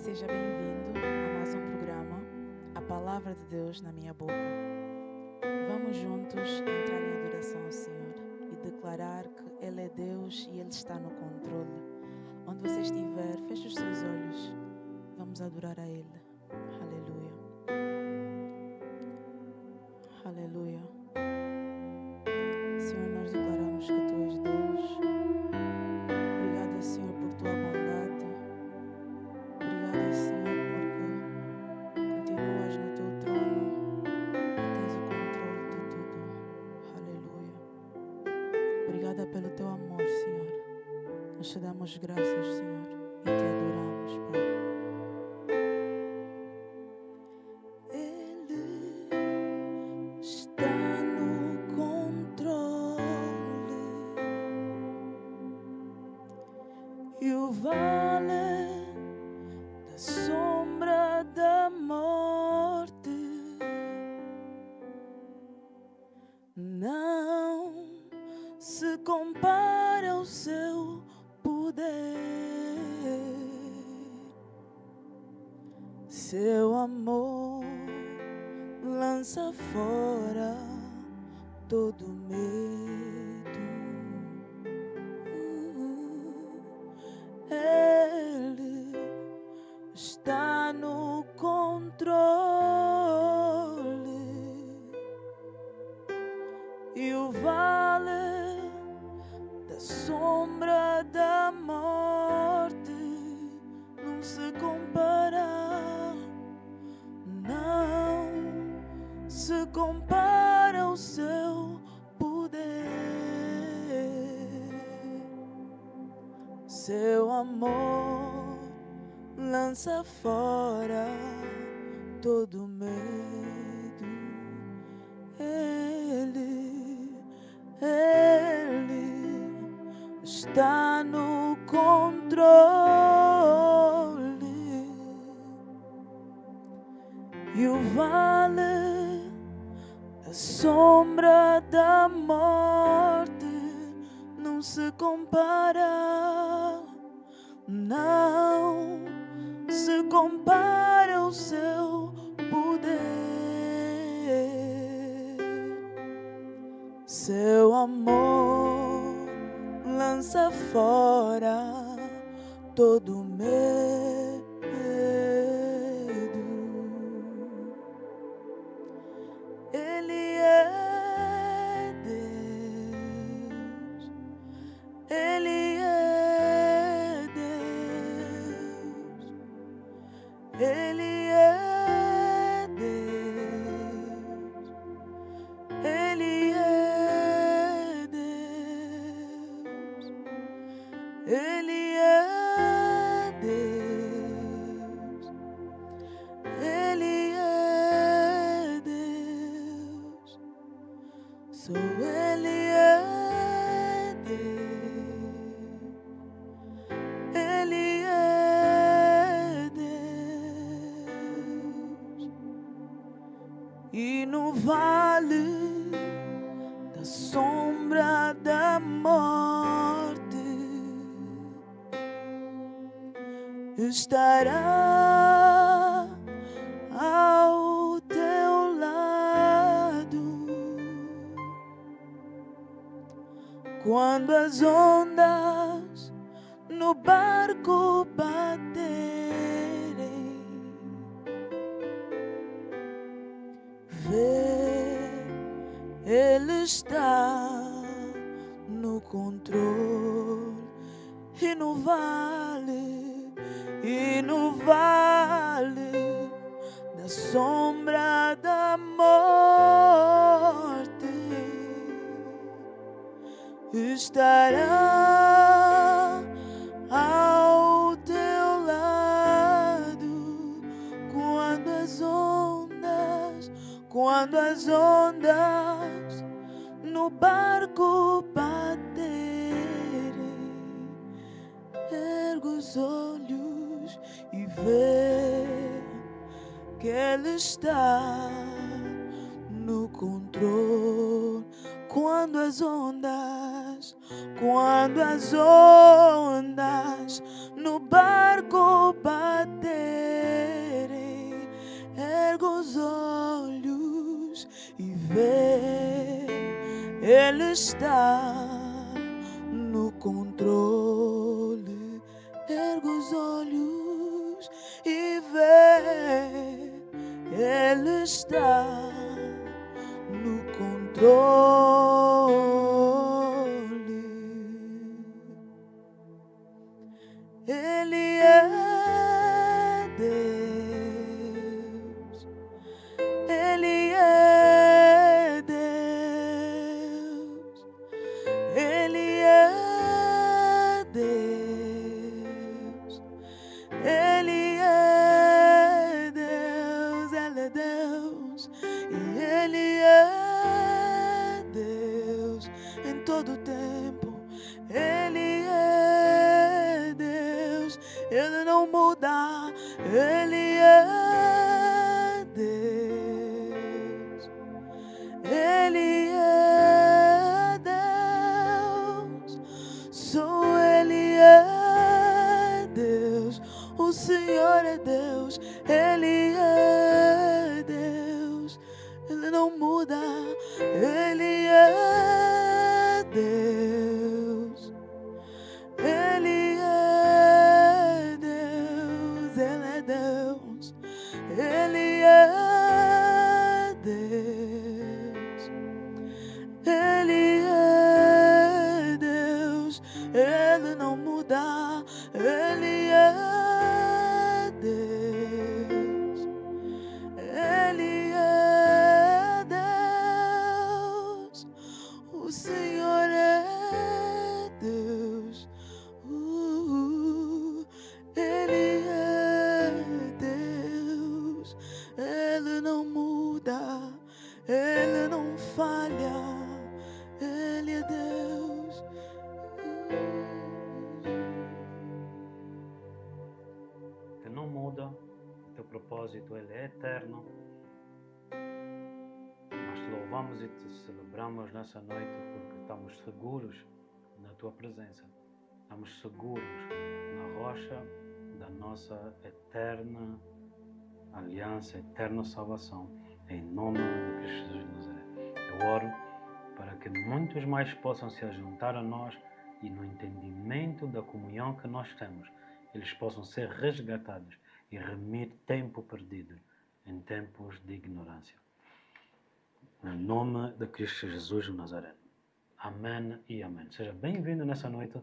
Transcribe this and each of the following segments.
Seja bem-vindo a mais um programa, A Palavra de Deus na Minha Boca. Vamos juntos entrar em adoração ao Senhor e declarar que Ele é Deus e Ele está no controle. Onde você estiver, feche os seus olhos. Vamos adorar a Ele. Aleluia. Aleluia. Senhor, nós declaramos que Tu és Deus. Obrigada, Senhor, por Tua bondade. Obrigada, Senhor, porque continuas no Teu trono e tens o controle de tudo. Aleluia. Obrigada pelo Teu amor, Senhor. Nós te damos graças, Senhor, e Te adoramos, Pai. E o vale da sombra da morte não se compara ao seu poder. Seu amor lança fora todo medo. Ele está no controle e o vale da sombra da morte não se compara, não se compara ao seu poder. Seu amor lança fora todo medo. Ele está no controle e o vale da sombra da morte não se compara, não se compara ao seu poder. Seu amor lança fora todo medo. Ele é Deus. Ele é Deus. Ele é Deus. Ele é Deus. Ele é Deus. Ele é Deus. Só Ele é Deus. Ele é Deus. E no vale da sombra da morte estará ao teu lado. Quando as ondas no barco baterem, vê, Ele está no controle e no vale da sombra da morte estará ao teu lado. Quando as ondas no barco baterem, ergue os olhos e vê que Ele está no controle. Quando as ondas no barco baterem, Ele está no controle. Ergue os olhos e vê. Ele está no controle. Ele é Deus. Ele é Deus. Ele é Deus. Ele é Deus. Ele é Deus. E Ele é Deus em todo tempo. Ele é Deus. Ele não muda. Ele é Deus. Ele é Deus. Só Ele é Deus. O Senhor é Deus. Ele é Deus. Ele não muda. Ele é Deus. Ele é Deus. Ele é Deus. Ele é Deus. Ele é Deus. Ele não muda. Ele é Deus. Ele é Deus. O Senhor é Deus. Ele é Deus. Ele não muda. Ele não falha. Ele é Deus. Que não muda, o teu propósito ele é eterno. Nós te louvamos e te celebramos nessa noite porque estamos seguros na tua presença. Estamos seguros na rocha da nossa eterna aliança, eterna salvação, em nome de Cristo Jesus de Nazaré. Eu oro para que muitos mais possam se juntar a nós e no entendimento da comunhão que nós temos, eles possam ser resgatados e remir tempo perdido em tempos de ignorância. Em nome de Cristo Jesus de Nazaré. Amém e amém. Seja bem-vindo nessa noite.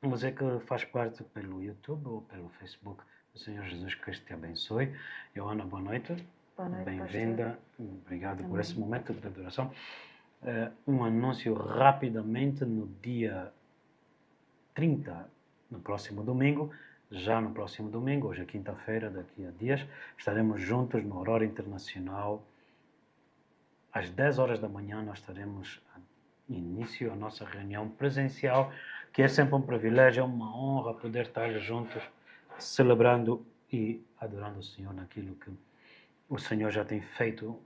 Você que faz parte pelo YouTube ou pelo Facebook. O Senhor Jesus Cristo te abençoe. Joana, boa noite. Boa noite, Bem-vinda. Obrigado por Amém. esse momento de adoração. Um anúncio rapidamente no dia 30, no próximo domingo. Já no próximo domingo, hoje é quinta-feira, daqui a dias, estaremos juntos no Aurora Internacional. Às 10 horas da manhã nós estaremos início a nossa reunião presencial, que é sempre um privilégio, é uma honra poder estar juntos, celebrando e adorando o Senhor naquilo que o Senhor já tem feito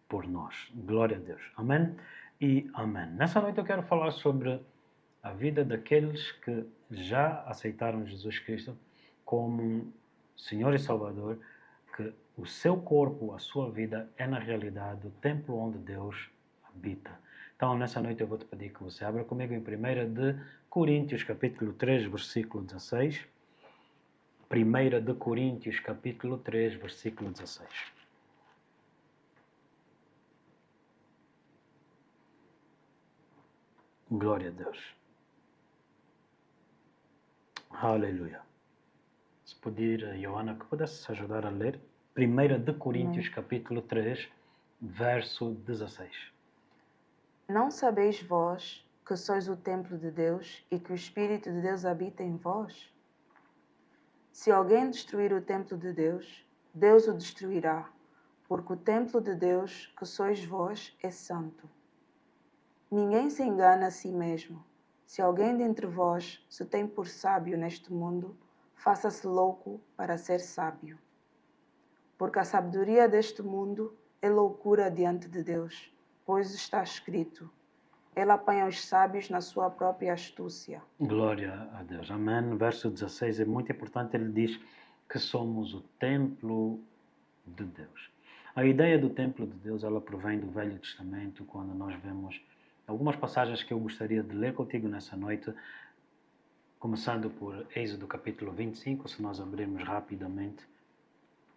por nós. Glória a Deus. Amém e amém. Nessa noite eu quero falar sobre a vida daqueles que já aceitaram Jesus Cristo como Senhor e Salvador, que o seu corpo, a sua vida é na realidade o templo onde Deus habita. Então, nessa noite eu vou te pedir que você abra comigo em 1 de Coríntios, capítulo 3, versículo 16. 1 de Coríntios, capítulo 3, versículo 16. Glória a Deus. Aleluia. Se pedir, Joana, que pudesse ajudar a ler. 1 de Coríntios, capítulo 3, verso 16. Não sabeis vós que sois o templo de Deus e que o Espírito de Deus habita em vós? Se alguém destruir o templo de Deus, Deus o destruirá, porque o templo de Deus, que sois vós, é santo. Ninguém se engana a si mesmo. Se alguém dentre vós se tem por sábio neste mundo, faça-se louco para ser sábio. Porque a sabedoria deste mundo é loucura diante de Deus, pois está escrito: Ele apanha os sábios na sua própria astúcia. Glória a Deus. Amém. Verso 16 é muito importante. Ele diz que somos o templo de Deus. A ideia do templo de Deus, ela provém do Velho Testamento, quando nós vemos algumas passagens que eu gostaria de ler contigo nessa noite, começando por Êxodo capítulo 25, se nós abrirmos rapidamente.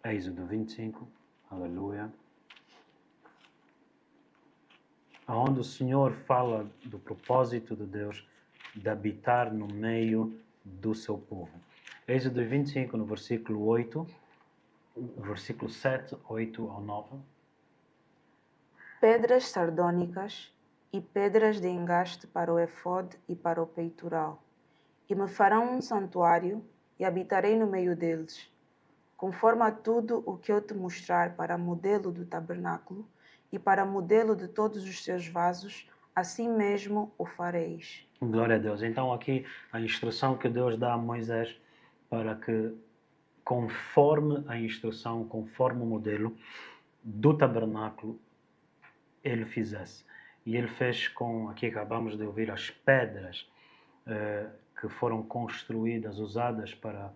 Êxodo 25, aleluia. Onde o Senhor fala do propósito de Deus de habitar no meio do seu povo. Êxodo 25, no versículo 8, versículo 7, 8 ao 9. Pedras sardônicas e pedras de engaste para o efode e para o peitoral. E me farão um santuário e habitarei no meio deles, conforme a tudo o que eu te mostrar para modelo do tabernáculo e para modelo de todos os seus vasos, assim mesmo o fareis. Glória a Deus. Então aqui a instrução que Deus dá a Moisés para que, conforme a instrução, conforme o modelo do tabernáculo, ele fizesse. E ele fez com, aqui acabamos de ouvir, as pedras que foram construídas, usadas para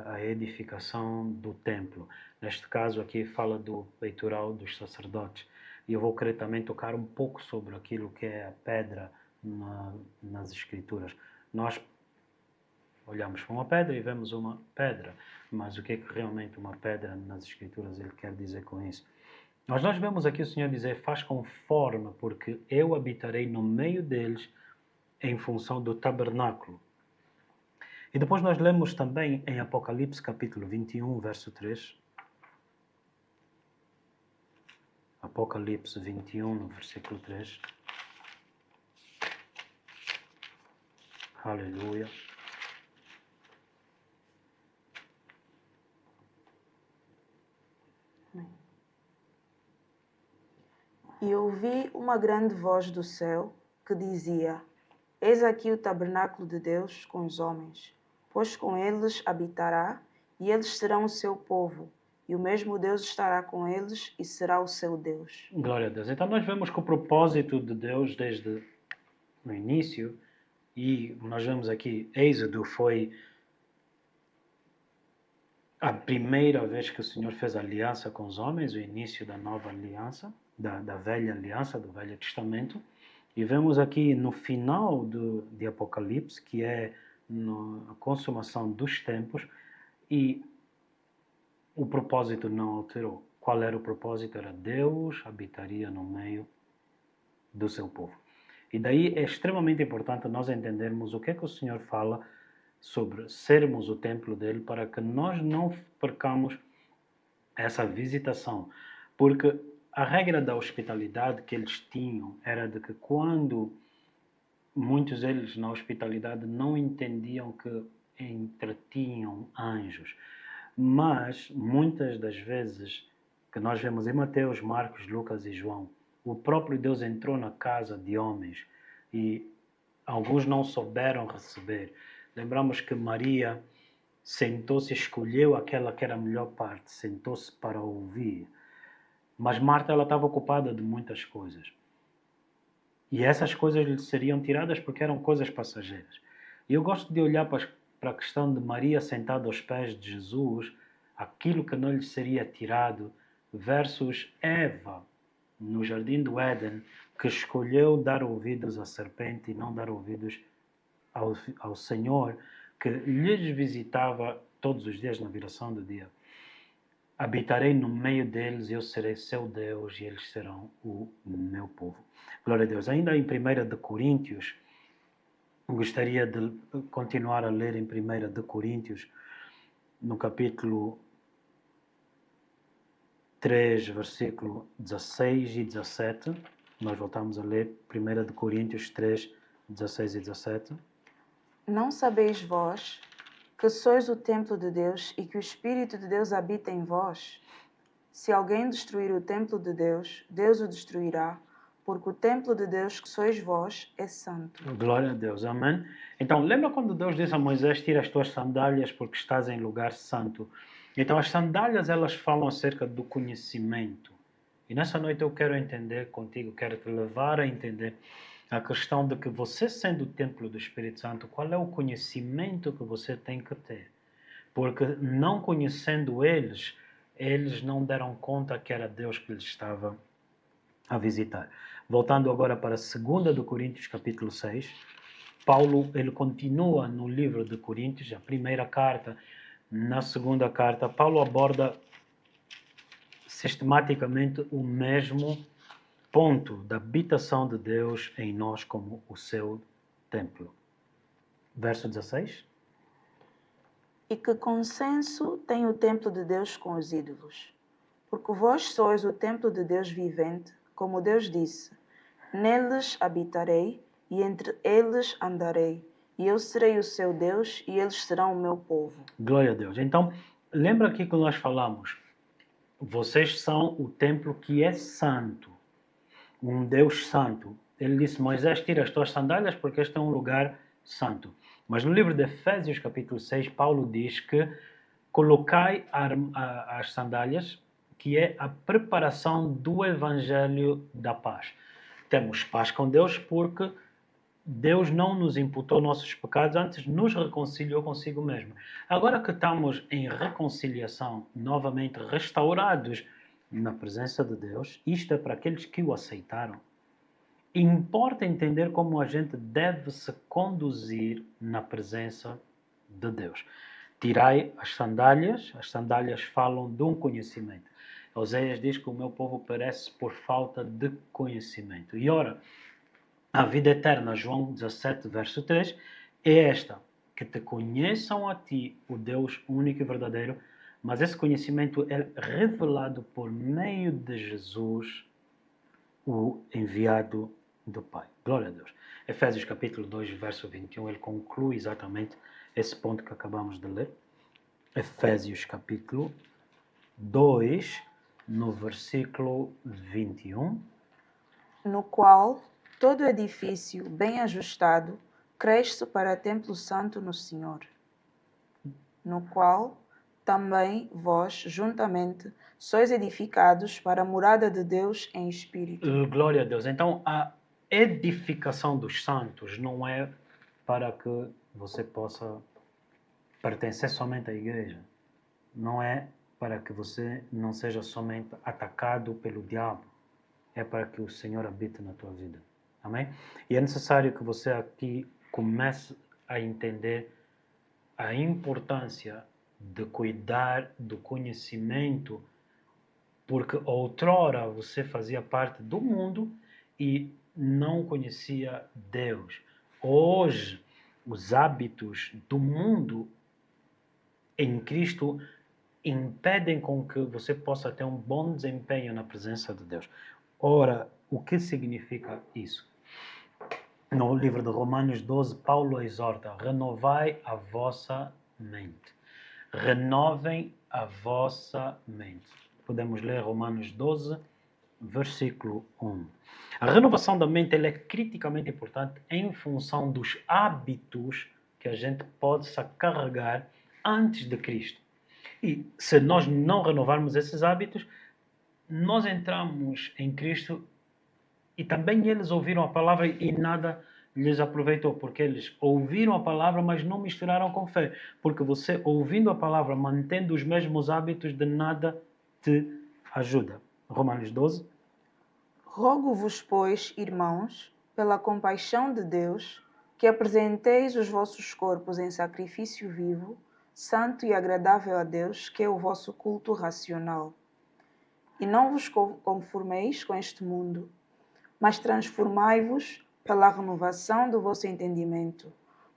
a edificação do templo. Neste caso aqui fala do peitoral dos sacerdotes. E eu vou querer também tocar um pouco sobre aquilo que é a pedra nas Escrituras. Nós olhamos para uma pedra e vemos uma pedra, mas o que é que realmente uma pedra nas Escrituras ele quer dizer com isso? Nós vemos aqui o Senhor dizer, faz conforme, porque eu habitarei no meio deles em função do tabernáculo. E depois nós lemos também em Apocalipse capítulo 21, verso 3. Apocalipse 21, no versículo 3. Aleluia. E ouvi uma grande voz do céu que dizia: Eis aqui o tabernáculo de Deus com os homens, pois com eles habitará, e eles serão o seu povo, e o mesmo Deus estará com eles e será o seu Deus. Glória a Deus. Então nós vemos que o propósito de Deus desde o início, e nós vemos aqui, Êxodo foi a primeira vez que o Senhor fez aliança com os homens, o início da nova aliança, da velha aliança, do Velho Testamento. E vemos aqui no final de Apocalipse, que é a consumação dos tempos, e o propósito não alterou. Qual era o propósito? Era Deus habitaria no meio do seu povo. E daí é extremamente importante nós entendermos o que é que o Senhor fala sobre sermos o templo dele, para que nós não percamos essa visitação. Porque a regra da hospitalidade que eles tinham era de que quando muitos deles na hospitalidade não entendiam que entretinham anjos, mas muitas das vezes que nós vemos em Mateus, Marcos, Lucas e João, o próprio Deus entrou na casa de homens e alguns não souberam receber. Lembramos que Maria sentou-se e escolheu aquela que era a melhor parte, sentou-se para ouvir. Mas Marta, ela estava ocupada de muitas coisas. E essas coisas lhe seriam tiradas porque eram coisas passageiras. E eu gosto de olhar para a questão de Maria sentada aos pés de Jesus, aquilo que não lhe seria tirado, versus Eva, no jardim do Éden, que escolheu dar ouvidos à serpente e não dar ouvidos ao Senhor, que lhes visitava todos os dias na viração do dia. Habitarei no meio deles, eu serei seu Deus e eles serão o meu povo. Glória a Deus. Ainda em 1 de Coríntios, gostaria de continuar a ler em 1 de Coríntios, no capítulo 3, versículo 16 e 17. Nós voltamos a ler 1 de Coríntios 3, 16 e 17. Não sabeis vós que sois o templo de Deus e que o Espírito de Deus habita em vós? Se alguém destruir o templo de Deus, Deus o destruirá, porque o templo de Deus que sois vós é santo. Glória a Deus, amém? Então, lembra quando Deus disse a Moisés, tira as tuas sandálias porque estás em lugar santo? Então, as sandálias, elas falam acerca do conhecimento. E nessa noite eu quero entender contigo, quero te levar a entender a questão de que você, sendo o templo do Espírito Santo, qual é o conhecimento que você tem que ter? Porque não conhecendo eles não deram conta que era Deus que lhes estava a visitar. Voltando agora para 2 de Coríntios, capítulo 6, Paulo, ele continua no livro de Coríntios, a primeira carta. Na segunda carta, Paulo aborda sistematicamente o mesmo ponto da habitação de Deus em nós como o seu templo. Verso 16. E que consenso tem o templo de Deus com os ídolos? Porque vós sois o templo de Deus vivente, como Deus disse: neles habitarei e entre eles andarei, e eu serei o seu Deus e eles serão o meu povo. Glória a Deus. Então, lembra aqui que nós falamos, vocês são o templo que é santo, um Deus santo. Ele disse, Moisés, tira as tuas sandálias porque este é um lugar santo. Mas no livro de Efésios, capítulo 6, Paulo diz que colocai as sandálias, que é a preparação do evangelho da paz. Temos paz com Deus porque Deus não nos imputou nossos pecados, antes nos reconciliou consigo mesmo. Agora que estamos em reconciliação, novamente restaurados na presença de Deus, isto é para aqueles que o aceitaram. Importa entender como a gente deve se conduzir na presença de Deus. Tirai as sandálias falam de um conhecimento. Oséias diz que o meu povo perece por falta de conhecimento. E ora, a vida eterna, João 17, verso 3, é esta, que te conheçam a ti, o Deus único e verdadeiro, mas esse conhecimento é revelado por meio de Jesus, o enviado do Pai. Glória a Deus. Efésios capítulo 2, verso 21, ele conclui exatamente esse ponto que acabamos de ler. Efésios capítulo 2, no versículo 21. No qual todo edifício bem ajustado cresce para templo santo no Senhor, no qual também vós, juntamente, sois edificados para a morada de Deus em espírito. Glória a Deus. Então, a edificação dos santos não é para que você possa pertencer somente à igreja. Não é para que você não seja somente atacado pelo diabo. É para que o Senhor habite na tua vida. Amém? E é necessário que você aqui comece a entender a importância de cuidar do conhecimento, porque outrora você fazia parte do mundo e não conhecia Deus. Hoje, os hábitos do mundo em Cristo impedem com que você possa ter um bom desempenho na presença de Deus. Ora, o que significa isso? No livro de Romanos 12, Paulo exorta, renovai a vossa mente. Renovem a vossa mente. Podemos ler Romanos 12, versículo 1. A renovação da mente ela é criticamente importante em função dos hábitos que a gente possa carregar antes de Cristo. E se nós não renovarmos esses hábitos, nós entramos em Cristo e também eles ouviram a palavra e nada lhes aproveitou, porque eles ouviram a palavra, mas não misturaram com fé. Porque você, ouvindo a palavra, mantendo os mesmos hábitos, de nada te ajuda. Romanos 12. Rogo-vos, pois, irmãos, pela compaixão de Deus, que apresenteis os vossos corpos em sacrifício vivo, santo e agradável a Deus, que é o vosso culto racional. E não vos conformeis com este mundo, mas transformai-vos pela renovação do vosso entendimento,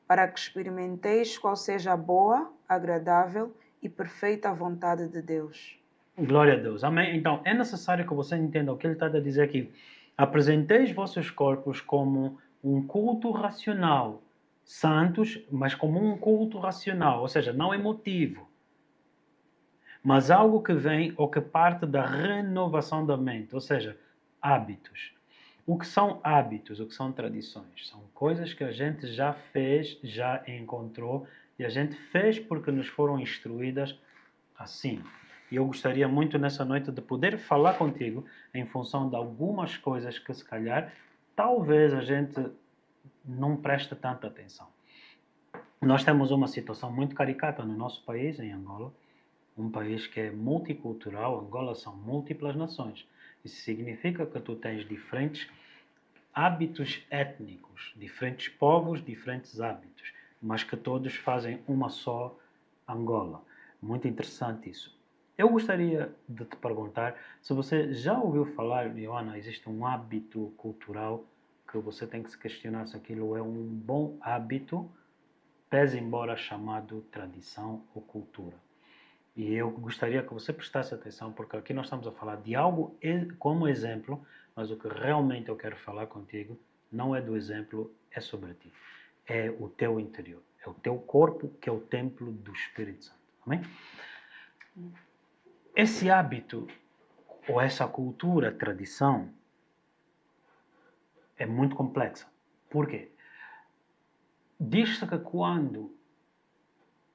para que experimenteis qual seja a boa, agradável e perfeita vontade de Deus. Glória a Deus. Amém? Então, é necessário que você entenda o que ele está a dizer aqui. Apresenteis vossos corpos como um culto racional, santos, mas como um culto racional, ou seja, não emotivo, mas algo que vem ou que parte da renovação da mente, ou seja, hábitos. O que são hábitos? O que são tradições? São coisas que a gente já fez, já encontrou e a gente fez porque nos foram instruídas assim. E eu gostaria muito nessa noite de poder falar contigo em função de algumas coisas que se calhar talvez a gente não preste tanta atenção. Nós temos uma situação muito caricata no nosso país, em Angola, um país que é multicultural. Angola são múltiplas nações. Isso significa que tu tens diferentes hábitos étnicos, diferentes povos, diferentes hábitos, mas que todos fazem uma só Angola. Muito interessante isso. Eu gostaria de te perguntar se você já ouviu falar, Joana, existe um hábito cultural que você tem que se questionar se aquilo é um bom hábito, pese embora chamado tradição ou cultura. E eu gostaria que você prestasse atenção, porque aqui nós estamos a falar de algo como exemplo, mas o que realmente eu quero falar contigo não é do exemplo, é sobre ti. É o teu interior, é o teu corpo que é o templo do Espírito Santo. Amém? Esse hábito, ou essa cultura, tradição, é muito complexa. Por quê? Diz-se que quando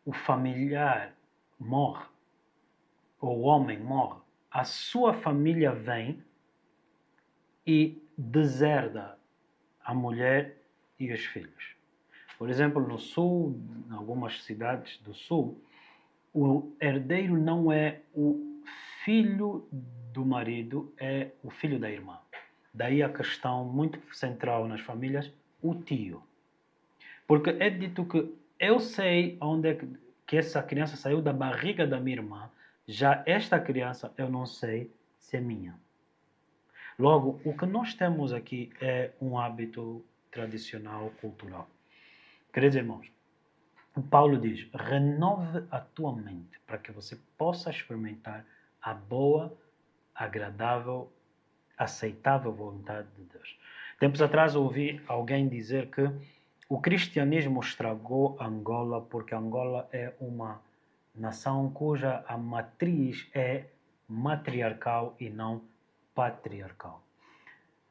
o familiar morre, ou o homem morre, a sua família vem e deserda a mulher e os filhos. Por exemplo, no sul, em algumas cidades do sul, o herdeiro não é o filho do marido, é o filho da irmã. Daí a questão muito central nas famílias, o tio. Porque é dito que eu sei onde é que essa criança saiu da barriga da minha irmã, já esta criança eu não sei se é minha. Logo, o que nós temos aqui é um hábito tradicional, cultural. Queridos irmãos, o Paulo diz, renove a tua mente para que você possa experimentar a boa, agradável, aceitável vontade de Deus. Tempos atrás ouvi alguém dizer que o cristianismo estragou Angola porque Angola é uma nação cuja a matriz é matriarcal e não patriarcal.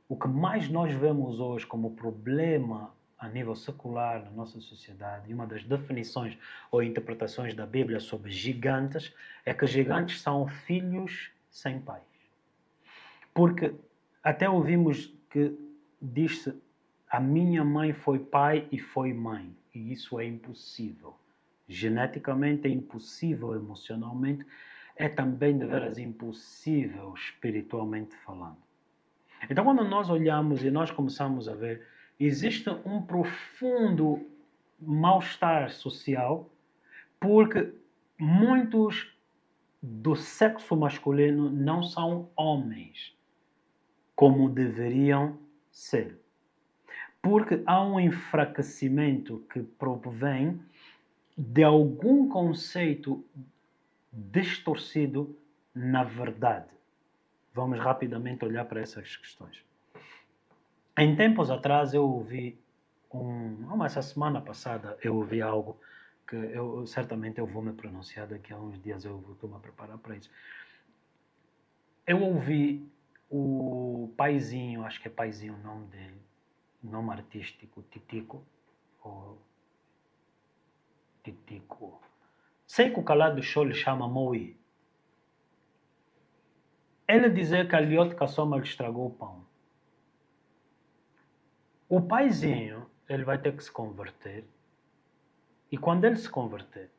O que mais nós vemos hoje como problema a nível secular na nossa sociedade, e uma das definições ou interpretações da Bíblia sobre gigantes, é que gigantes são filhos sem pais. Porque até ouvimos que diz-se, a minha mãe foi pai e foi mãe, e isso é impossível. Geneticamente é impossível, emocionalmente, é também de veras impossível espiritualmente falando. Então, quando nós olhamos e nós começamos a ver, existe um profundo mal-estar social, porque muitos do sexo masculino não são homens como deveriam ser. Porque há um enfraquecimento que provém de algum conceito distorcido na verdade. Vamos rapidamente olhar para essas questões. Em tempos atrás eu ouvi, essa semana passada eu ouvi algo que certamente eu vou me pronunciar daqui a uns dias, eu estou-me a preparar para isso. Eu ouvi o Paizinho, acho que é Paizinho o nome dele, nome artístico, Titico, ou Titico. Sei que o Calado Show lhe chama Moí. Ele dizer que a Liotte Kassoma lhe estragou o pão. O Paizinho, ele vai ter que se converter. E quando ele se converter,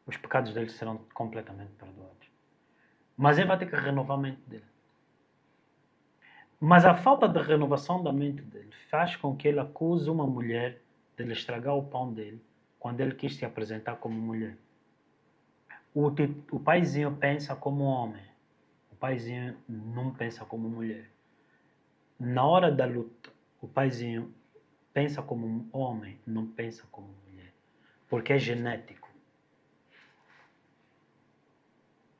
os pecados dele serão completamente perdoados. Mas ele vai ter que renovar a mente dele. Mas a falta de renovação da mente dele faz com que ele acuse uma mulher de lhe estragar o pão dele quando ele quis se apresentar como mulher. O Paizinho pensa como homem. O Paizinho não pensa como mulher. Na hora da luta, o Paizinho pensa como um homem, não pensa como mulher. Porque é genético.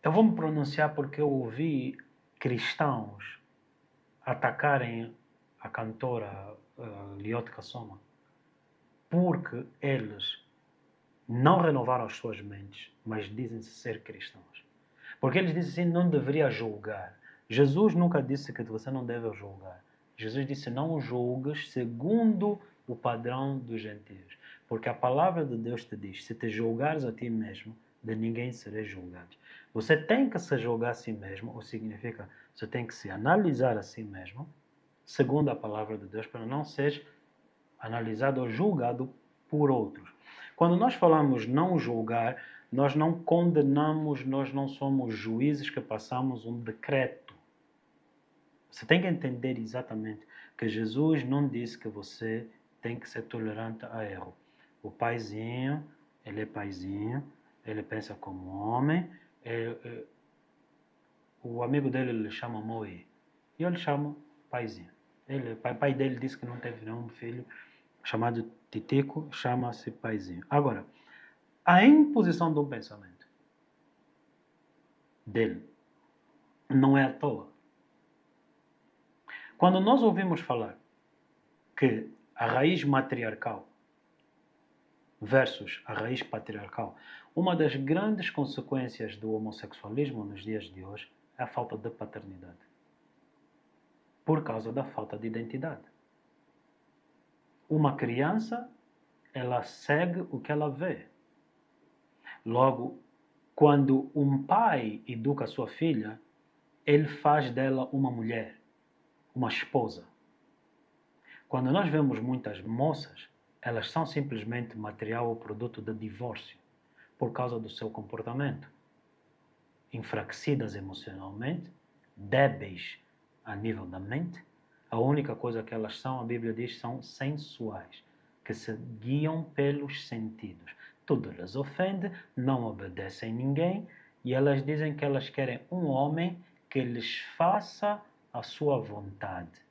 Eu vou me pronunciar porque eu ouvi cristãos atacarem a cantora Liotte Kassoma porque eles não renovaram as suas mentes, mas dizem-se ser cristãos. Porque eles dizem assim, não deveria julgar. Jesus nunca disse que você não deve julgar. Jesus disse, não julgues segundo o padrão dos gentios. Porque a palavra de Deus te diz, se te julgares a ti mesmo, de ninguém serás julgado. Você tem que se julgar a si mesmo, ou significa, você tem que se analisar a si mesmo, segundo a palavra de Deus, para não ser analisado ou julgado por outros. Quando nós falamos não julgar, nós não condenamos, nós não somos juízes que passamos um decreto. Você tem que entender exatamente que Jesus não disse que você tem que ser tolerante a erro. O paizinho, ele é paizinho, ele pensa como homem, o amigo dele ele chama Moi, e ele chama paizinho. Pai dele disse que não teve nenhum filho chamado Titico, chama-se paizinho. Agora, a imposição de um pensamento dele não é à toa. Quando nós ouvimos falar que a raiz matriarcal versus a raiz patriarcal, uma das grandes consequências do homossexualismo nos dias de hoje é a falta de paternidade. Por causa da falta de identidade. Uma criança, ela segue o que ela vê. Logo, quando um pai educa a sua filha, ele faz dela uma mulher, uma esposa. Quando nós vemos muitas moças, elas são simplesmente material ou produto de divórcio por causa do seu comportamento. Enfraquecidas emocionalmente, débeis a nível da mente, a única coisa que elas são, a Bíblia diz, são sensuais, que se guiam pelos sentidos. Tudo lhes ofende, não obedecem ninguém e elas dizem que elas querem um homem que lhes faça a sua vontade.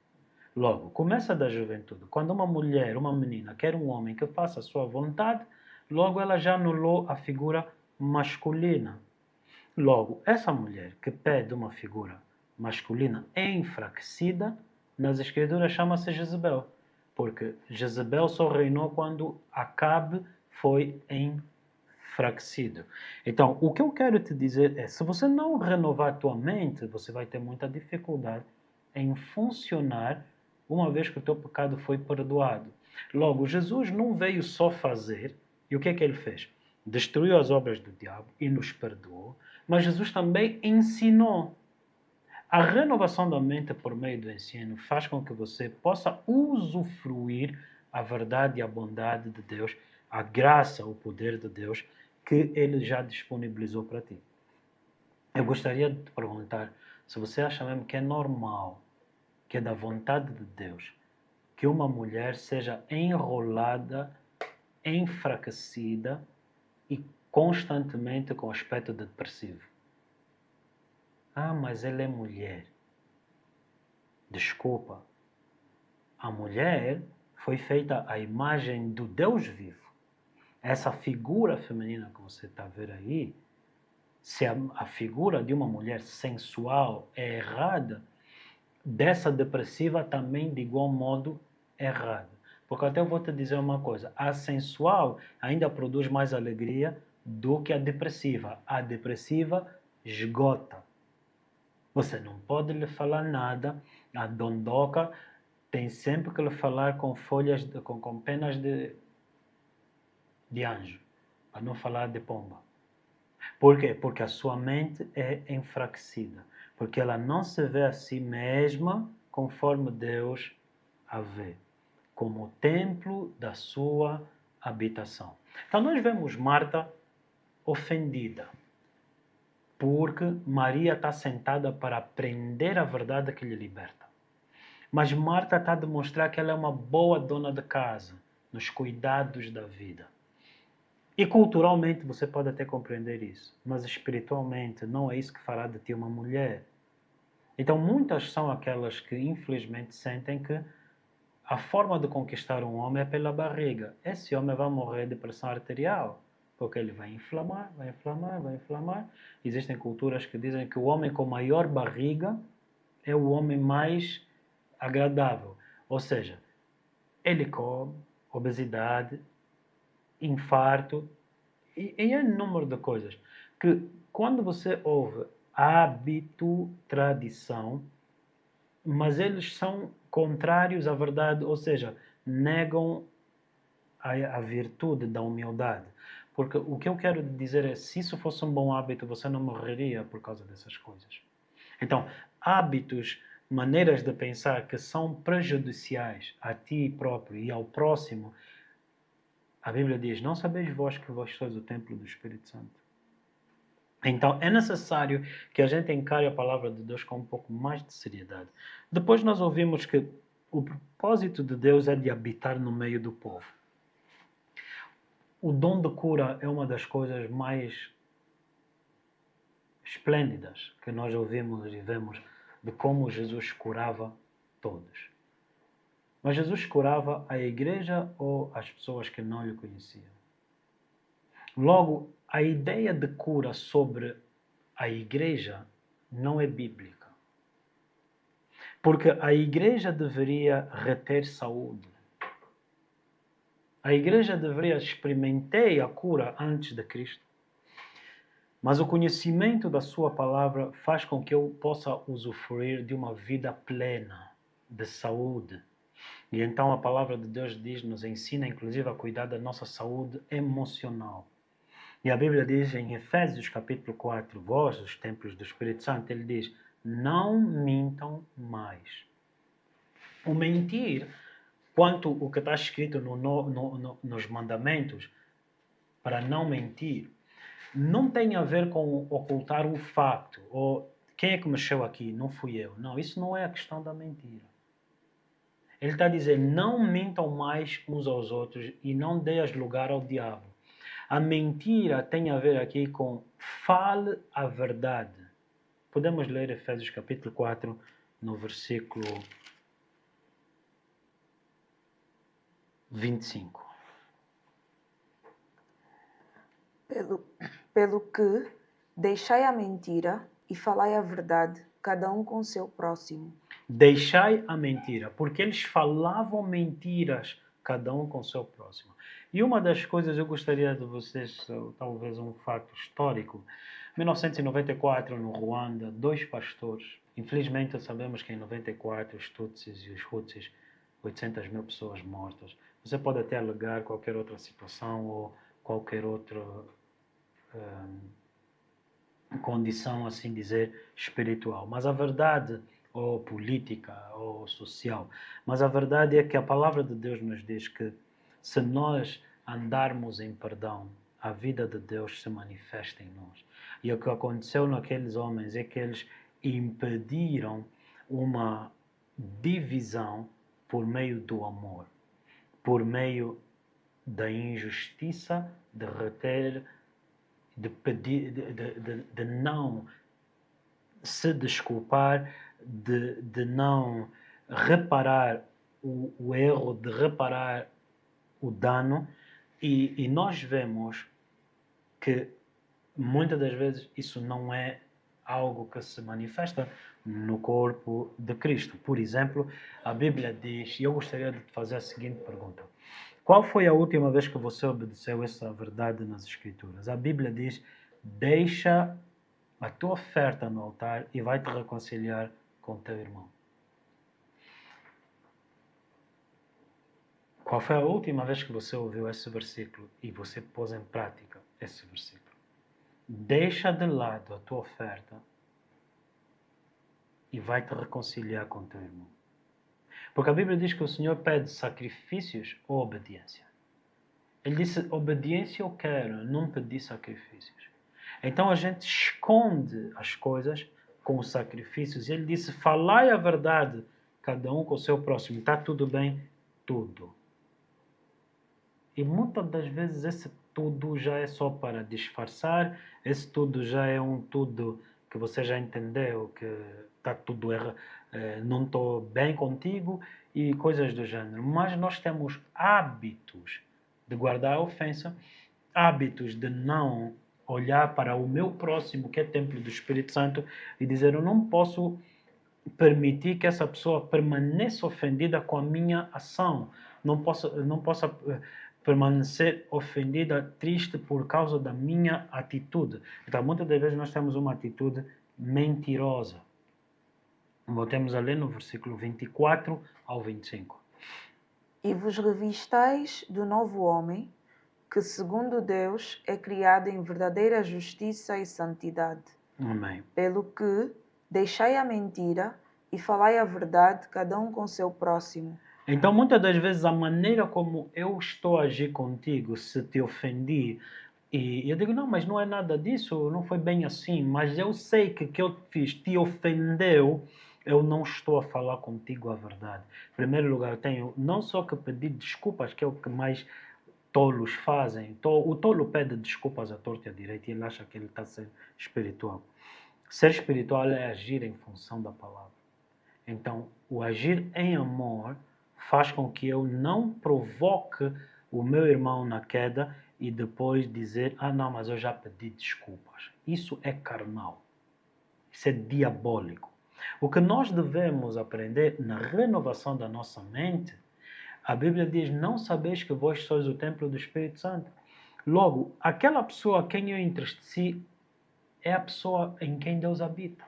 Logo, começa da juventude. Quando uma mulher, uma menina, quer um homem que faça a sua vontade, logo ela já anulou a figura masculina. Logo, essa mulher que pede uma figura masculina enfraquecida, nas Escrituras chama-se Jezebel. Porque Jezebel só reinou quando Acabe foi enfraquecido. Então, o que eu quero te dizer é, se você não renovar a tua mente, você vai ter muita dificuldade em funcionar uma vez que o teu pecado foi perdoado. Logo, Jesus não veio só fazer, e o que é que ele fez? Destruiu as obras do diabo e nos perdoou, mas Jesus também ensinou. A renovação da mente por meio do ensino faz com que você possa usufruir a verdade e a bondade de Deus, a graça, o poder de Deus que Ele já disponibilizou para ti. Eu gostaria de te perguntar se você acha mesmo que é normal, que é da vontade de Deus, que uma mulher seja enrolada, enfraquecida e constantemente com aspecto depressivo. Ah, mas ela é mulher. Desculpa. A mulher foi feita à imagem do Deus vivo. Essa figura feminina que você está a ver aí, se a figura de uma mulher sensual é errada, dessa depressiva também de igual modo errada. Porque até eu vou te dizer uma coisa, a sensual ainda produz mais alegria do que a depressiva. A depressiva esgota. Você não pode lhe falar nada. A dondoca tem sempre que lhe falar com folhas, com penas de anjo, para não falar de pomba. Por quê? Porque a sua mente é enfraquecida. Porque ela não se vê a si mesma conforme Deus a vê, como o templo da sua habitação. Então nós vemos Marta ofendida, porque Maria está sentada para aprender a verdade que lhe liberta. Mas Marta está a demonstrar que ela é uma boa dona de casa, nos cuidados da vida. E culturalmente você pode até compreender isso, mas espiritualmente não é isso que fará de ti uma mulher. Então muitas são aquelas que infelizmente sentem que a forma de conquistar um homem é pela barriga. Esse homem vai morrer de pressão arterial, porque ele vai inflamar, vai inflamar, vai inflamar. Existem culturas que dizem que o homem com maior barriga é o homem mais agradável. Ou seja, ele come, obesidade, infarto e é um número de coisas que quando você ouve hábito, tradição, mas eles são contrários à verdade, ou seja, negam a virtude da humildade. Porque o que eu quero dizer é, se isso fosse um bom hábito, você não morreria por causa dessas coisas. Então, hábitos, maneiras de pensar que são prejudiciais a ti próprio e ao próximo, a Bíblia diz, não sabeis vós que vós sois o templo do Espírito Santo. Então, é necessário que a gente encare a palavra de Deus com um pouco mais de seriedade. Depois nós ouvimos que o propósito de Deus é de habitar no meio do povo. O dom de cura é uma das coisas mais esplêndidas que nós ouvimos e vemos de como Jesus curava todos. Mas Jesus curava a igreja ou as pessoas que não lhe conheciam? Logo, a ideia de cura sobre a igreja não é bíblica. Porque a igreja deveria reter saúde. A igreja deveria experimentar a cura antes de Cristo. Mas o conhecimento da sua palavra faz com que eu possa usufruir de uma vida plena de saúde. E então a palavra de Deus nos ensina inclusive a cuidar da nossa saúde emocional. E a Bíblia diz em Efésios capítulo 4, vós, os templos do Espírito Santo, ele diz, não mintam mais. O mentir, quanto o que está escrito nos mandamentos, para não mentir, não tem a ver com ocultar um facto, ou quem é que mexeu aqui, não fui eu. Não, isso não é a questão da mentira. Ele está a dizer, não mintam mais uns aos outros e não deis lugar ao diabo. A mentira tem a ver aqui com fale a verdade. Podemos ler Efésios capítulo 4, no versículo 25. Pelo que deixai a mentira e falai a verdade, cada um com o seu próximo. Deixai a mentira, porque eles falavam mentiras, cada um com o seu próximo. E uma das coisas eu gostaria de vocês, talvez um fato histórico. Em 1994, no Ruanda, 2 pastores, infelizmente sabemos que em 94 os Tutsis e os Hutsis, 800 mil pessoas mortas. Você pode até alegar qualquer outra situação ou qualquer outra condição, assim dizer, espiritual. Mas a verdade, ou política, ou social, mas a verdade é que a palavra de Deus nos diz que se nós andarmos em perdão, a vida de Deus se manifesta em nós. E o que aconteceu naqueles homens é que eles impediram uma divisão por meio do amor, por meio da injustiça, de reter, de pedir, de não se desculpar, de não reparar o erro, de reparar o dano, e nós vemos que muitas das vezes isso não é algo que se manifesta no corpo de Cristo. Por exemplo, a Bíblia diz, e eu gostaria de te fazer a seguinte pergunta: qual foi a última vez que você obedeceu essa verdade nas Escrituras? A Bíblia diz, deixa a tua oferta no altar e vai te reconciliar com teu irmão. Qual foi a última vez que você ouviu esse versículo e você pôs em prática esse versículo? Deixa de lado a tua oferta e vai te reconciliar com teu irmão. Porque a Bíblia diz que o Senhor pede sacrifícios ou obediência. Ele disse, obediência eu quero, não pedi sacrifícios. Então a gente esconde as coisas com os sacrifícios. E ele disse, falai a verdade, cada um com o seu próximo. Está tudo bem? Tudo. E muitas das vezes esse tudo já é só para disfarçar, esse tudo já é um tudo que você já entendeu, que está tudo errado, não estou bem contigo e coisas do gênero. Mas nós temos hábitos de guardar a ofensa, hábitos de não olhar para o meu próximo, que é templo do Espírito Santo, e dizer, eu não posso permitir que essa pessoa permaneça ofendida com a minha ação. Não posso permanecer ofendida, triste por causa da minha atitude. Então, muitas das vezes nós temos uma atitude mentirosa. Voltemos a ler no versículo 24 ao 25. E vos revistais do novo homem, que segundo Deus é criado em verdadeira justiça e santidade. Amém. Pelo que deixai a mentira e falai a verdade, cada um com seu próximo. Então, muitas das vezes, a maneira como eu estou a agir contigo, se te ofendi, e eu digo, não, mas não é nada disso, não foi bem assim, mas eu sei que o que eu fiz te ofendeu, eu não estou a falar contigo a verdade. Em primeiro lugar, eu tenho não só que pedir desculpas, que é o que mais tolos fazem. O tolo pede desculpas à torta e à direita e ele acha que ele está sendo espiritual. Ser espiritual é agir em função da palavra. Então, o agir em amor faz com que eu não provoque o meu irmão na queda e depois dizer, não, mas eu já pedi desculpas. Isso é carnal. Isso é diabólico. O que nós devemos aprender na renovação da nossa mente, a Bíblia diz, não sabeis que vós sois o templo do Espírito Santo. Logo, aquela pessoa a quem eu entristeci é a pessoa em quem Deus habita.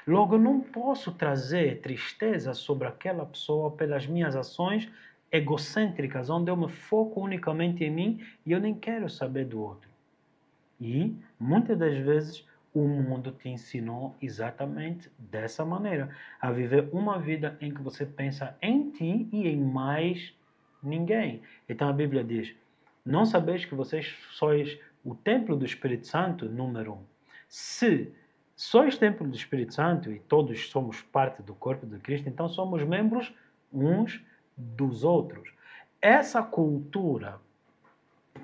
Logo, eu não posso trazer tristeza sobre aquela pessoa pelas minhas ações egocêntricas, onde eu me foco unicamente em mim e eu nem quero saber do outro. E, muitas das vezes, o mundo te ensinou exatamente dessa maneira, a viver uma vida em que você pensa em ti e em mais ninguém. Então a Bíblia diz, não sabeis que vocês sois o templo do Espírito Santo, número 1. Se sois templo do Espírito Santo e todos somos parte do corpo de Cristo, então somos membros uns dos outros. Essa cultura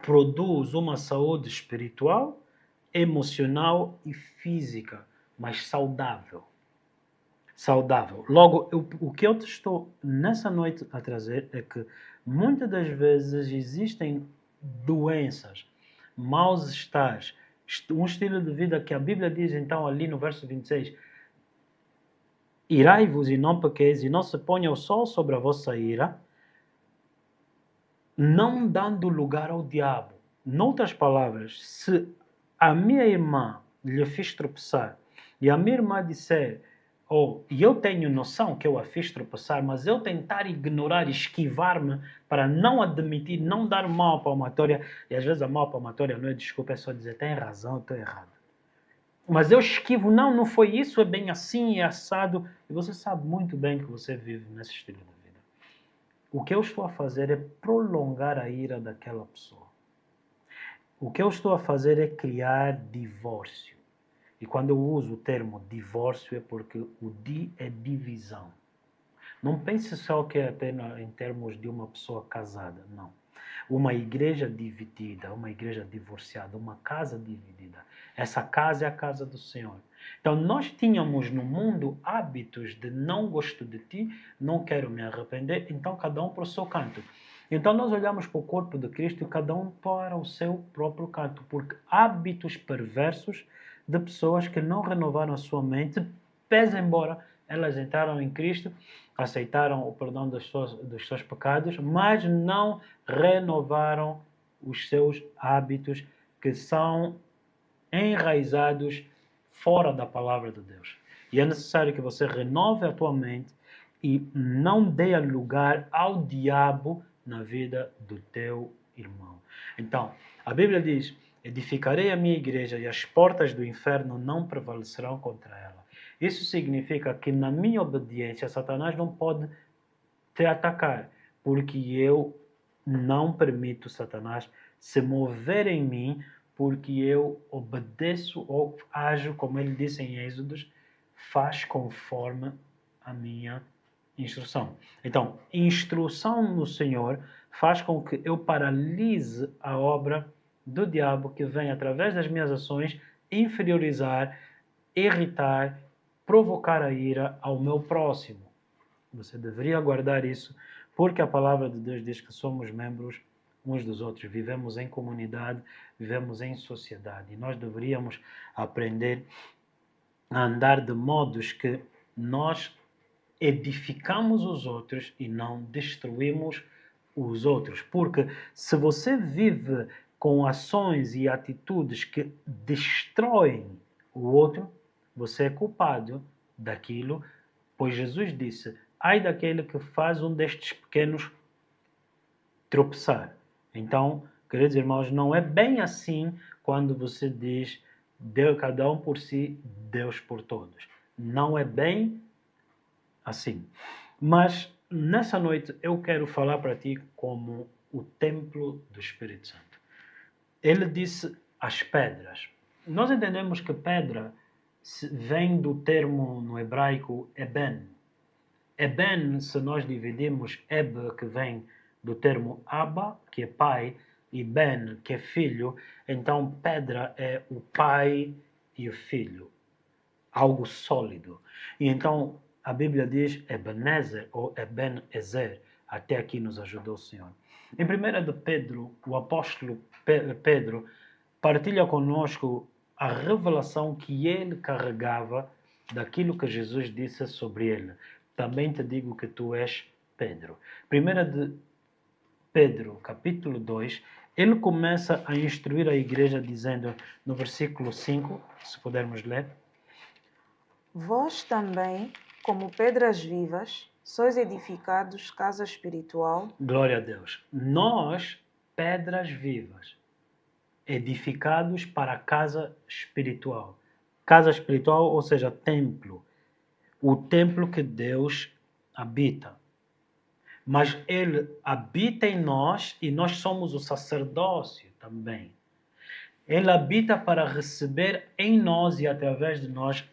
produz uma saúde espiritual, emocional e física, mas saudável. Saudável. Logo, o que eu te estou nessa noite a trazer é que muitas das vezes existem doenças, maus estares, um estilo de vida que a Bíblia diz então ali no verso 26, irai-vos e não pequeis, e não se ponha o sol sobre a vossa ira, não dando lugar ao diabo. Noutras palavras, se a minha irmã lhe fiz tropeçar e a minha irmã disser, e eu tenho noção que eu a fiz tropeçar, mas eu tentar ignorar, esquivar-me para não admitir, não dar mal palmatória, e às vezes a mal palmatória não é desculpa, é só dizer, tem razão, eu estou errado. Mas eu esquivo, não foi isso, é bem assim, é assado, e você sabe muito bem que você vive nesse estilo de vida. O que eu estou a fazer é prolongar a ira daquela pessoa. O que eu estou a fazer é criar divórcio. E quando eu uso o termo divórcio é porque o di é divisão. Não pense só que é apenas em termos de uma pessoa casada, não. Uma igreja dividida, uma igreja divorciada, uma casa dividida. Essa casa é a casa do Senhor. Então nós tínhamos no mundo hábitos de não gosto de ti, não quero me arrepender, então cada um para o seu canto. Então nós olhamos para o corpo de Cristo e cada um para o seu próprio canto, porque hábitos perversos de pessoas que não renovaram a sua mente, pese embora elas entraram em Cristo, aceitaram o perdão dos seus pecados, mas não renovaram os seus hábitos que são enraizados fora da palavra de Deus. E é necessário que você renove a tua mente e não dê lugar ao diabo na vida do teu irmão. Então, a Bíblia diz, edificarei a minha igreja e as portas do inferno não prevalecerão contra ela. Isso significa que na minha obediência, Satanás não pode te atacar, porque eu não permito Satanás se mover em mim, porque eu obedeço ou ajo, como ele disse em Êxodos, faz conforme a minha instrução. Então, instrução no Senhor faz com que eu paralise a obra do diabo que vem através das minhas ações inferiorizar, irritar, provocar a ira ao meu próximo. Você deveria guardar isso, porque a palavra de Deus diz que somos membros uns dos outros, vivemos em comunidade, vivemos em sociedade. E nós deveríamos aprender a andar de modos que nós edificamos os outros e não destruímos os outros. Porque se você vive com ações e atitudes que destroem o outro, você é culpado daquilo, pois Jesus disse, ai daquele que faz um destes pequenos tropeçar. Então, queridos irmãos, não é bem assim quando você diz, Deus, cada um por si, Deus por todos. Não é bem assim. Mas, nessa noite, eu quero falar para ti como o templo do Espírito Santo. Ele disse as pedras. Nós entendemos que pedra vem do termo no hebraico Eben. Eben, se nós dividimos Eb, que vem do termo Abba, que é pai, e Ben, que é filho, então pedra é o pai e o filho. Algo sólido. E então a Bíblia diz Ebenezer ou Eben-Ezer. Até aqui nos ajudou o Senhor. Em 1 de Pedro, o apóstolo Pedro partilha conosco a revelação que ele carregava daquilo que Jesus disse sobre ele. Também te digo que tu és Pedro. 1 de Pedro, capítulo 2, ele começa a instruir a igreja dizendo, no versículo 5, se pudermos ler: Vós também, como pedras vivas, sois edificados casa espiritual. Glória a Deus. Nós, pedras vivas, edificados para a casa espiritual. Casa espiritual, ou seja, templo. O templo que Deus habita. Mas Ele habita em nós e nós somos o sacerdócio também. Ele habita para receber em nós e através de nós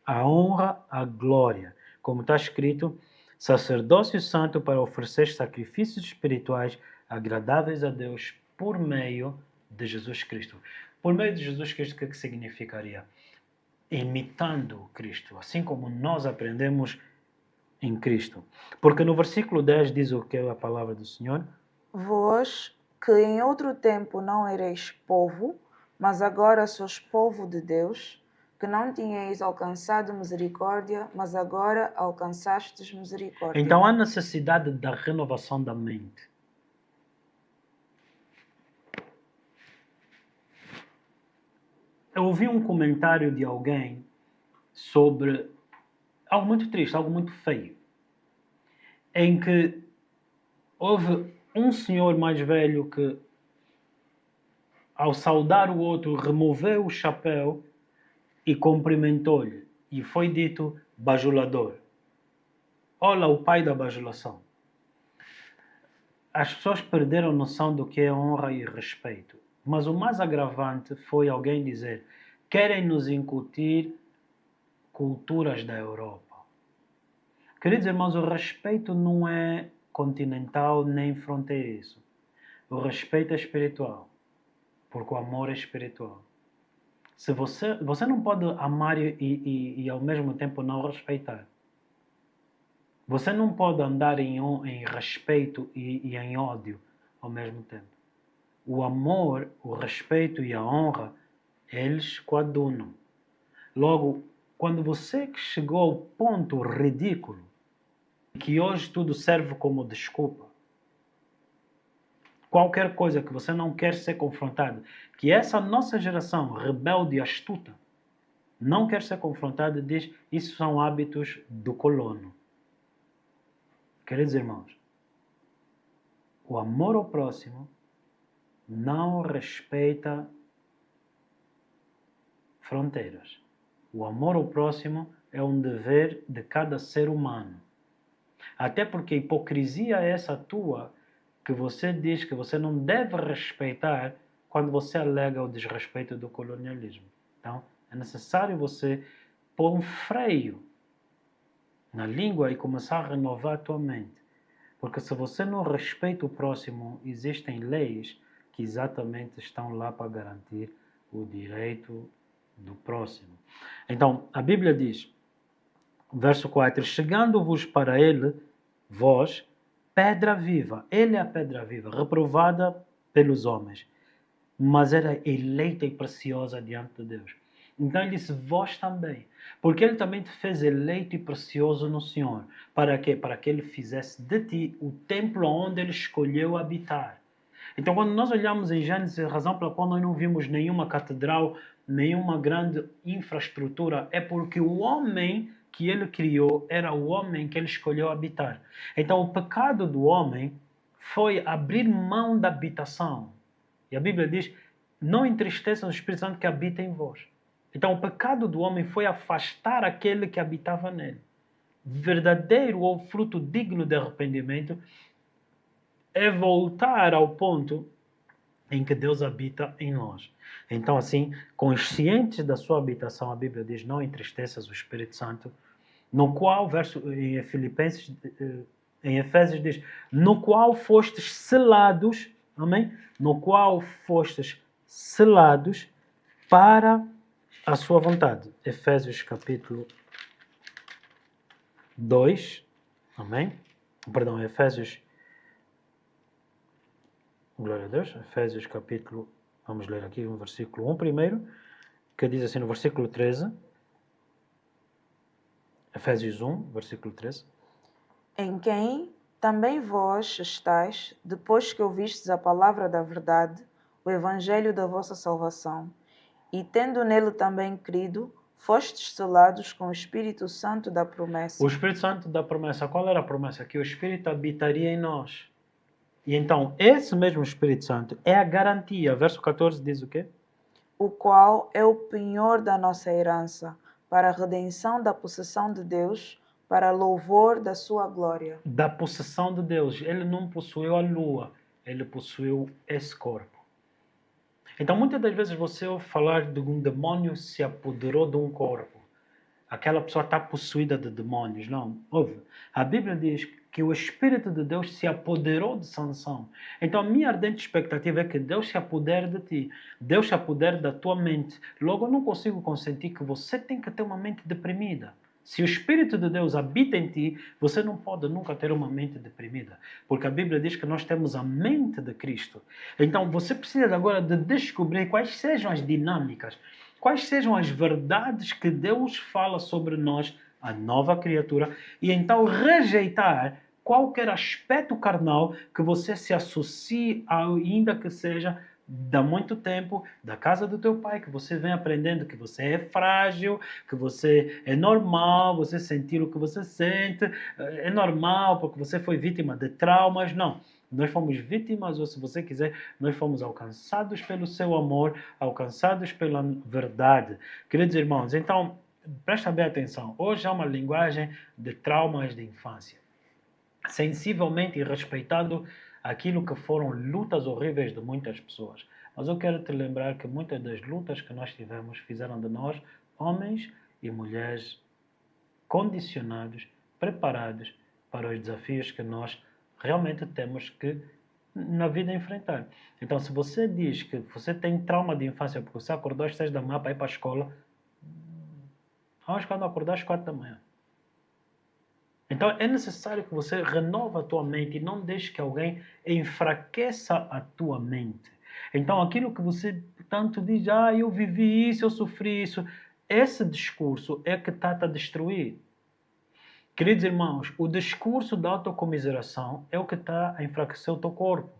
a honra, a glória. Como está escrito, sacerdócio santo para oferecer sacrifícios espirituais agradáveis a Deus por meio de Jesus Cristo. Por meio de Jesus Cristo, o que significaria? Imitando Cristo, assim como nós aprendemos em Cristo. Porque no versículo 10 diz o que é a palavra do Senhor? Vós, que em outro tempo não erais povo, mas agora sois povo de Deus, que não tinhais alcançado misericórdia, mas agora alcançastes misericórdia. Então há necessidade da renovação da mente. Eu ouvi um comentário de alguém sobre algo muito triste, algo muito feio, em que houve um senhor mais velho que, ao saudar o outro, removeu o chapéu e cumprimentou-lhe. E foi dito bajulador. Olha o pai da bajulação. As pessoas perderam noção do que é honra e respeito. Mas o mais agravante foi alguém dizer: querem nos incutir culturas da Europa. Queridos irmãos, o respeito não é continental nem fronteiriço. O respeito é espiritual, porque o amor é espiritual. Se você não pode amar e ao mesmo tempo não respeitar. Você não pode andar em respeito e em ódio ao mesmo tempo. O amor, o respeito e a honra, eles coadunam. Logo, quando você chegou ao ponto ridículo, que hoje tudo serve como desculpa, qualquer coisa que você não quer ser confrontado, que essa nossa geração rebelde e astuta não quer ser confrontada, diz, isso são hábitos do colono. Queridos irmãos, o amor ao próximo não respeita fronteiras. O amor ao próximo é um dever de cada ser humano. Até porque a hipocrisia é essa tua que você diz que você não deve respeitar quando você alega o desrespeito do colonialismo. Então, é necessário você pôr um freio na língua e começar a renovar a tua mente. Porque se você não respeita o próximo, existem leis que exatamente estão lá para garantir o direito do próximo. Então, a Bíblia diz, verso 4, chegando-vos para ele, vós, pedra viva, ele é a pedra viva, reprovada pelos homens, mas era eleita e preciosa diante de Deus. Então ele disse, vós também, porque ele também te fez eleito e precioso no Senhor. Para quê? Para que ele fizesse de ti o templo onde ele escolheu habitar. Então quando nós olhamos em Gênesis, a razão pela qual nós não vimos nenhuma catedral, nenhuma grande infraestrutura, é porque o homem que ele criou era o homem que ele escolheu habitar. Então o pecado do homem foi abrir mão da habitação. E a Bíblia diz, não entristeçam o Espírito Santo que habita em vós. Então o pecado do homem foi afastar aquele que habitava nele. Verdadeiro ou fruto digno de arrependimento é voltar ao ponto em que Deus habita em nós. Então, assim, conscientes da sua habitação, a Bíblia diz, não entristeças o Espírito Santo, no qual, em Efésios diz, no qual fostes selados, amém? No qual fostes selados para a sua vontade. Efésios capítulo 2, amém? Perdão, Efésios, glória a Deus, Efésios capítulo, vamos ler aqui um versículo 1 primeiro, que diz assim no versículo 13, Efésios 1, versículo 13. Em quem também vós estáis, depois que ouvistes a palavra da verdade, o evangelho da vossa salvação, e tendo nele também crido, fostes selados com o Espírito Santo da promessa. O Espírito Santo da promessa, qual era a promessa? Que o Espírito habitaria em nós. E então, esse mesmo Espírito Santo é a garantia. Verso 14 diz o quê? O qual é o penhor da nossa herança, para a redenção da possessão de Deus, para louvor da sua glória. Da possessão de Deus. Ele não possuiu a lua, ele possuiu esse corpo. Então, muitas das vezes você ouve falar de um demônio se apoderou de um corpo. Aquela pessoa está possuída de demônios. Não, ouve. A Bíblia diz que o Espírito de Deus se apoderou de Sansão. Então, a minha ardente expectativa é que Deus se apodere de ti. Deus se apodere da tua mente. Logo, eu não consigo consentir que você tem que ter uma mente deprimida. Se o Espírito de Deus habita em ti, você não pode nunca ter uma mente deprimida. Porque a Bíblia diz que nós temos a mente de Cristo. Então, você precisa agora de descobrir quais sejam as dinâmicas, quais sejam as verdades que Deus fala sobre nós, a nova criatura, e então rejeitar qualquer aspecto carnal que você se associe, ainda que seja de muito tempo, da casa do teu pai, que você vem aprendendo que você é frágil, que você é normal, você sentir o que você sente, é normal porque você foi vítima de traumas. Não. Nós fomos vítimas, ou se você quiser, nós fomos alcançados pelo seu amor, alcançados pela verdade. Queridos irmãos, então, presta bem atenção. Hoje há uma linguagem de traumas de infância. Sensivelmente respeitando aquilo que foram lutas horríveis de muitas pessoas. Mas eu quero te lembrar que muitas das lutas que nós tivemos fizeram de nós homens e mulheres condicionados, preparados para os desafios que nós realmente temos que na vida enfrentar. Então, se você diz que você tem trauma de infância porque você acordou às 6 da manhã para ir para a escola, vamos quando acordar às 4 da manhã. Então, é necessário que você renove a tua mente e não deixe que alguém enfraqueça a tua mente. Então, aquilo que você tanto diz, eu vivi isso, eu sofri isso, esse discurso é que está a destruir. Queridos irmãos, o discurso da autocomiseração é o que está a enfraquecer o teu corpo.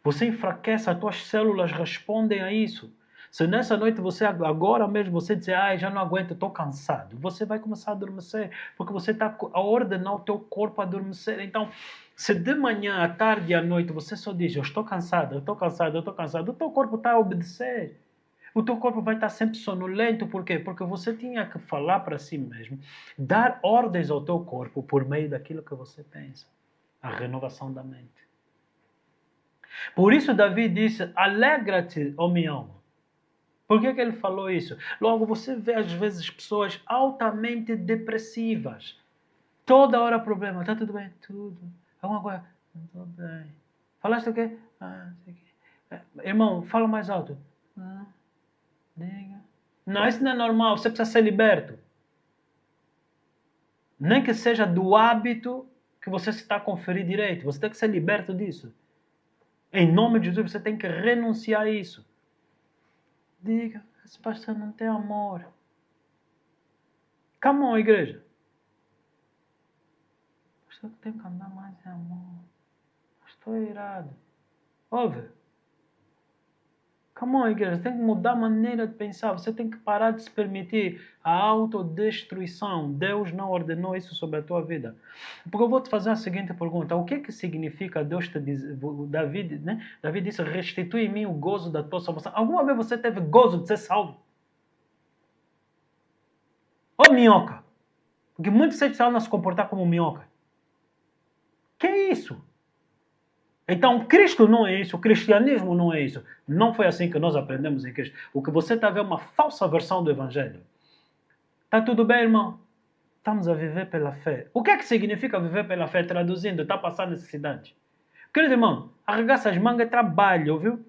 Você enfraquece, as tuas células respondem a isso. Se nessa noite você, agora mesmo, você dizer, já não aguento, estou cansado, você vai começar a adormecer, porque você está a ordenar o teu corpo a adormecer. Então, se de manhã, à tarde e à noite você só diz, eu estou cansado, eu estou cansado, eu estou cansado, o teu corpo está a obedecer. O teu corpo vai estar sempre sonolento. Por quê? Porque você tinha que falar para si mesmo, dar ordens ao teu corpo por meio daquilo que você pensa. A renovação da mente. Por isso Davi disse, alegra-te, ó minha alma. Por que ele falou isso? Logo, você vê às vezes pessoas altamente depressivas. Toda hora problema. Está tudo bem? Tudo. Alguma coisa? Tudo bem. Falaste o quê? Não sei o quê. Irmão, fala mais alto. Diga. Não, isso não é normal. Você precisa ser liberto. Nem que seja do hábito que você se está a conferir direito. Você tem que ser liberto disso. Em nome de Jesus, você tem que renunciar a isso. Diga, esse pastor não tem amor. Come on, igreja. Pastor, tem que andar mais em amor. Estou irado. Ouve. Come on, igreja. Você tem que mudar a maneira de pensar. Você tem que parar de se permitir a autodestruição. Deus não ordenou isso sobre a tua vida. Porque eu vou te fazer a seguinte pergunta. O que é que significa Deus te dizer... Davi disse, restitui em mim o gozo da tua salvação. Alguma vez você teve gozo de ser salvo? Ô minhoca! Porque muitos se estão a se comportar como minhoca. Que é isso? Então, Cristo não é isso, o cristianismo não é isso. Não foi assim que nós aprendemos em Cristo. O que você está a ver é uma falsa versão do Evangelho. Está tudo bem, irmão? Estamos a viver pela fé. O que é que significa viver pela fé? Traduzindo, está a passar necessidade. Querido irmão, arregaça as mangas e trabalha, ouviu?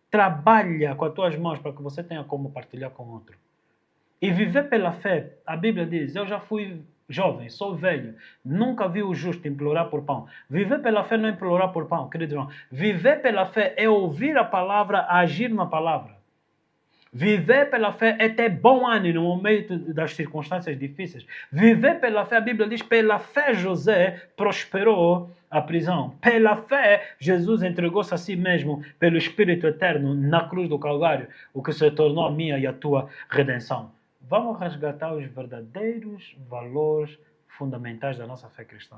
Trabalha com as tuas mãos para que você tenha como partilhar com outro. E viver pela fé, a Bíblia diz, eu já fui jovem, sou velho, nunca vi o justo implorar por pão. Viver pela fé não é implorar por pão, querido irmão. Viver pela fé é ouvir a palavra, agir na palavra. Viver pela fé é ter bom ânimo no meio das circunstâncias difíceis. Viver pela fé, a Bíblia diz, pela fé José prosperou a prisão. Pela fé, Jesus entregou-se a si mesmo pelo Espírito Eterno na cruz do Calvário, o que se tornou a minha e a tua redenção. Vamos resgatar os verdadeiros valores fundamentais da nossa fé cristã.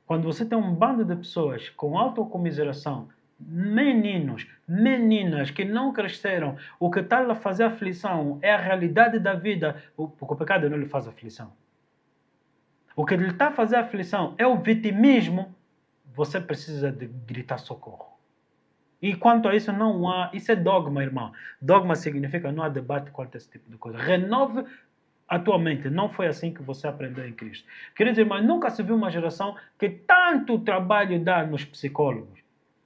Quando você tem um bando de pessoas com autocomiseração, meninos, meninas que não cresceram, o que está a fazer aflição é a realidade da vida, porque o pecado não lhe faz aflição. O que lhe está a fazer aflição é o vitimismo, você precisa de gritar socorro. E quanto a isso, não há, isso é dogma, irmão. Dogma significa não há debate quanto a esse tipo de coisa. Renove a tua mente. Não foi assim que você aprendeu em Cristo. Queridos irmãos, nunca se viu uma geração que tanto trabalho dá nos psicólogos.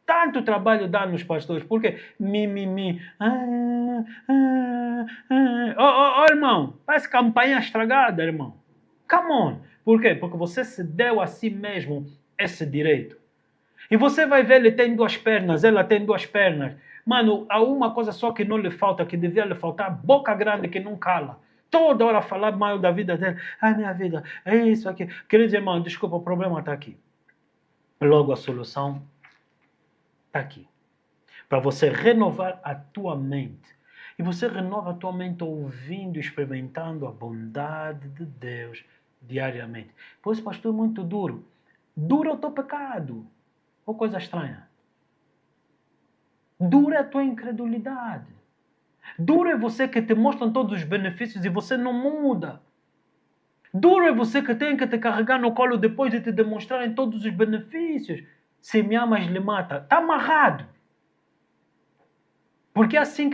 Tanto trabalho dá nos pastores, porque irmão, parece campanha estragada, irmão. Come on. Por quê? Porque você se deu a si mesmo esse direito. E você vai ver, ele tem duas pernas, ela tem duas pernas. Mano, há uma coisa só que não lhe falta, que devia lhe faltar, boca grande que não cala. Toda hora falar mal da vida dele. Ah, minha vida, é isso aqui. Queridos irmãos, desculpa, o problema está aqui. Logo a solução está aqui. Para você renovar a tua mente. E você renova a tua mente ouvindo e experimentando a bondade de Deus diariamente. Pois, pastor, é muito duro. Duro é o teu pecado. Ou coisa estranha. Duro é a tua incredulidade. Duro é você que te mostram todos os benefícios e você não muda. Duro é você que tem que te carregar no colo depois de te demonstrarem todos os benefícios. Se me amas, lhe mata. Está amarrado. Porque é assim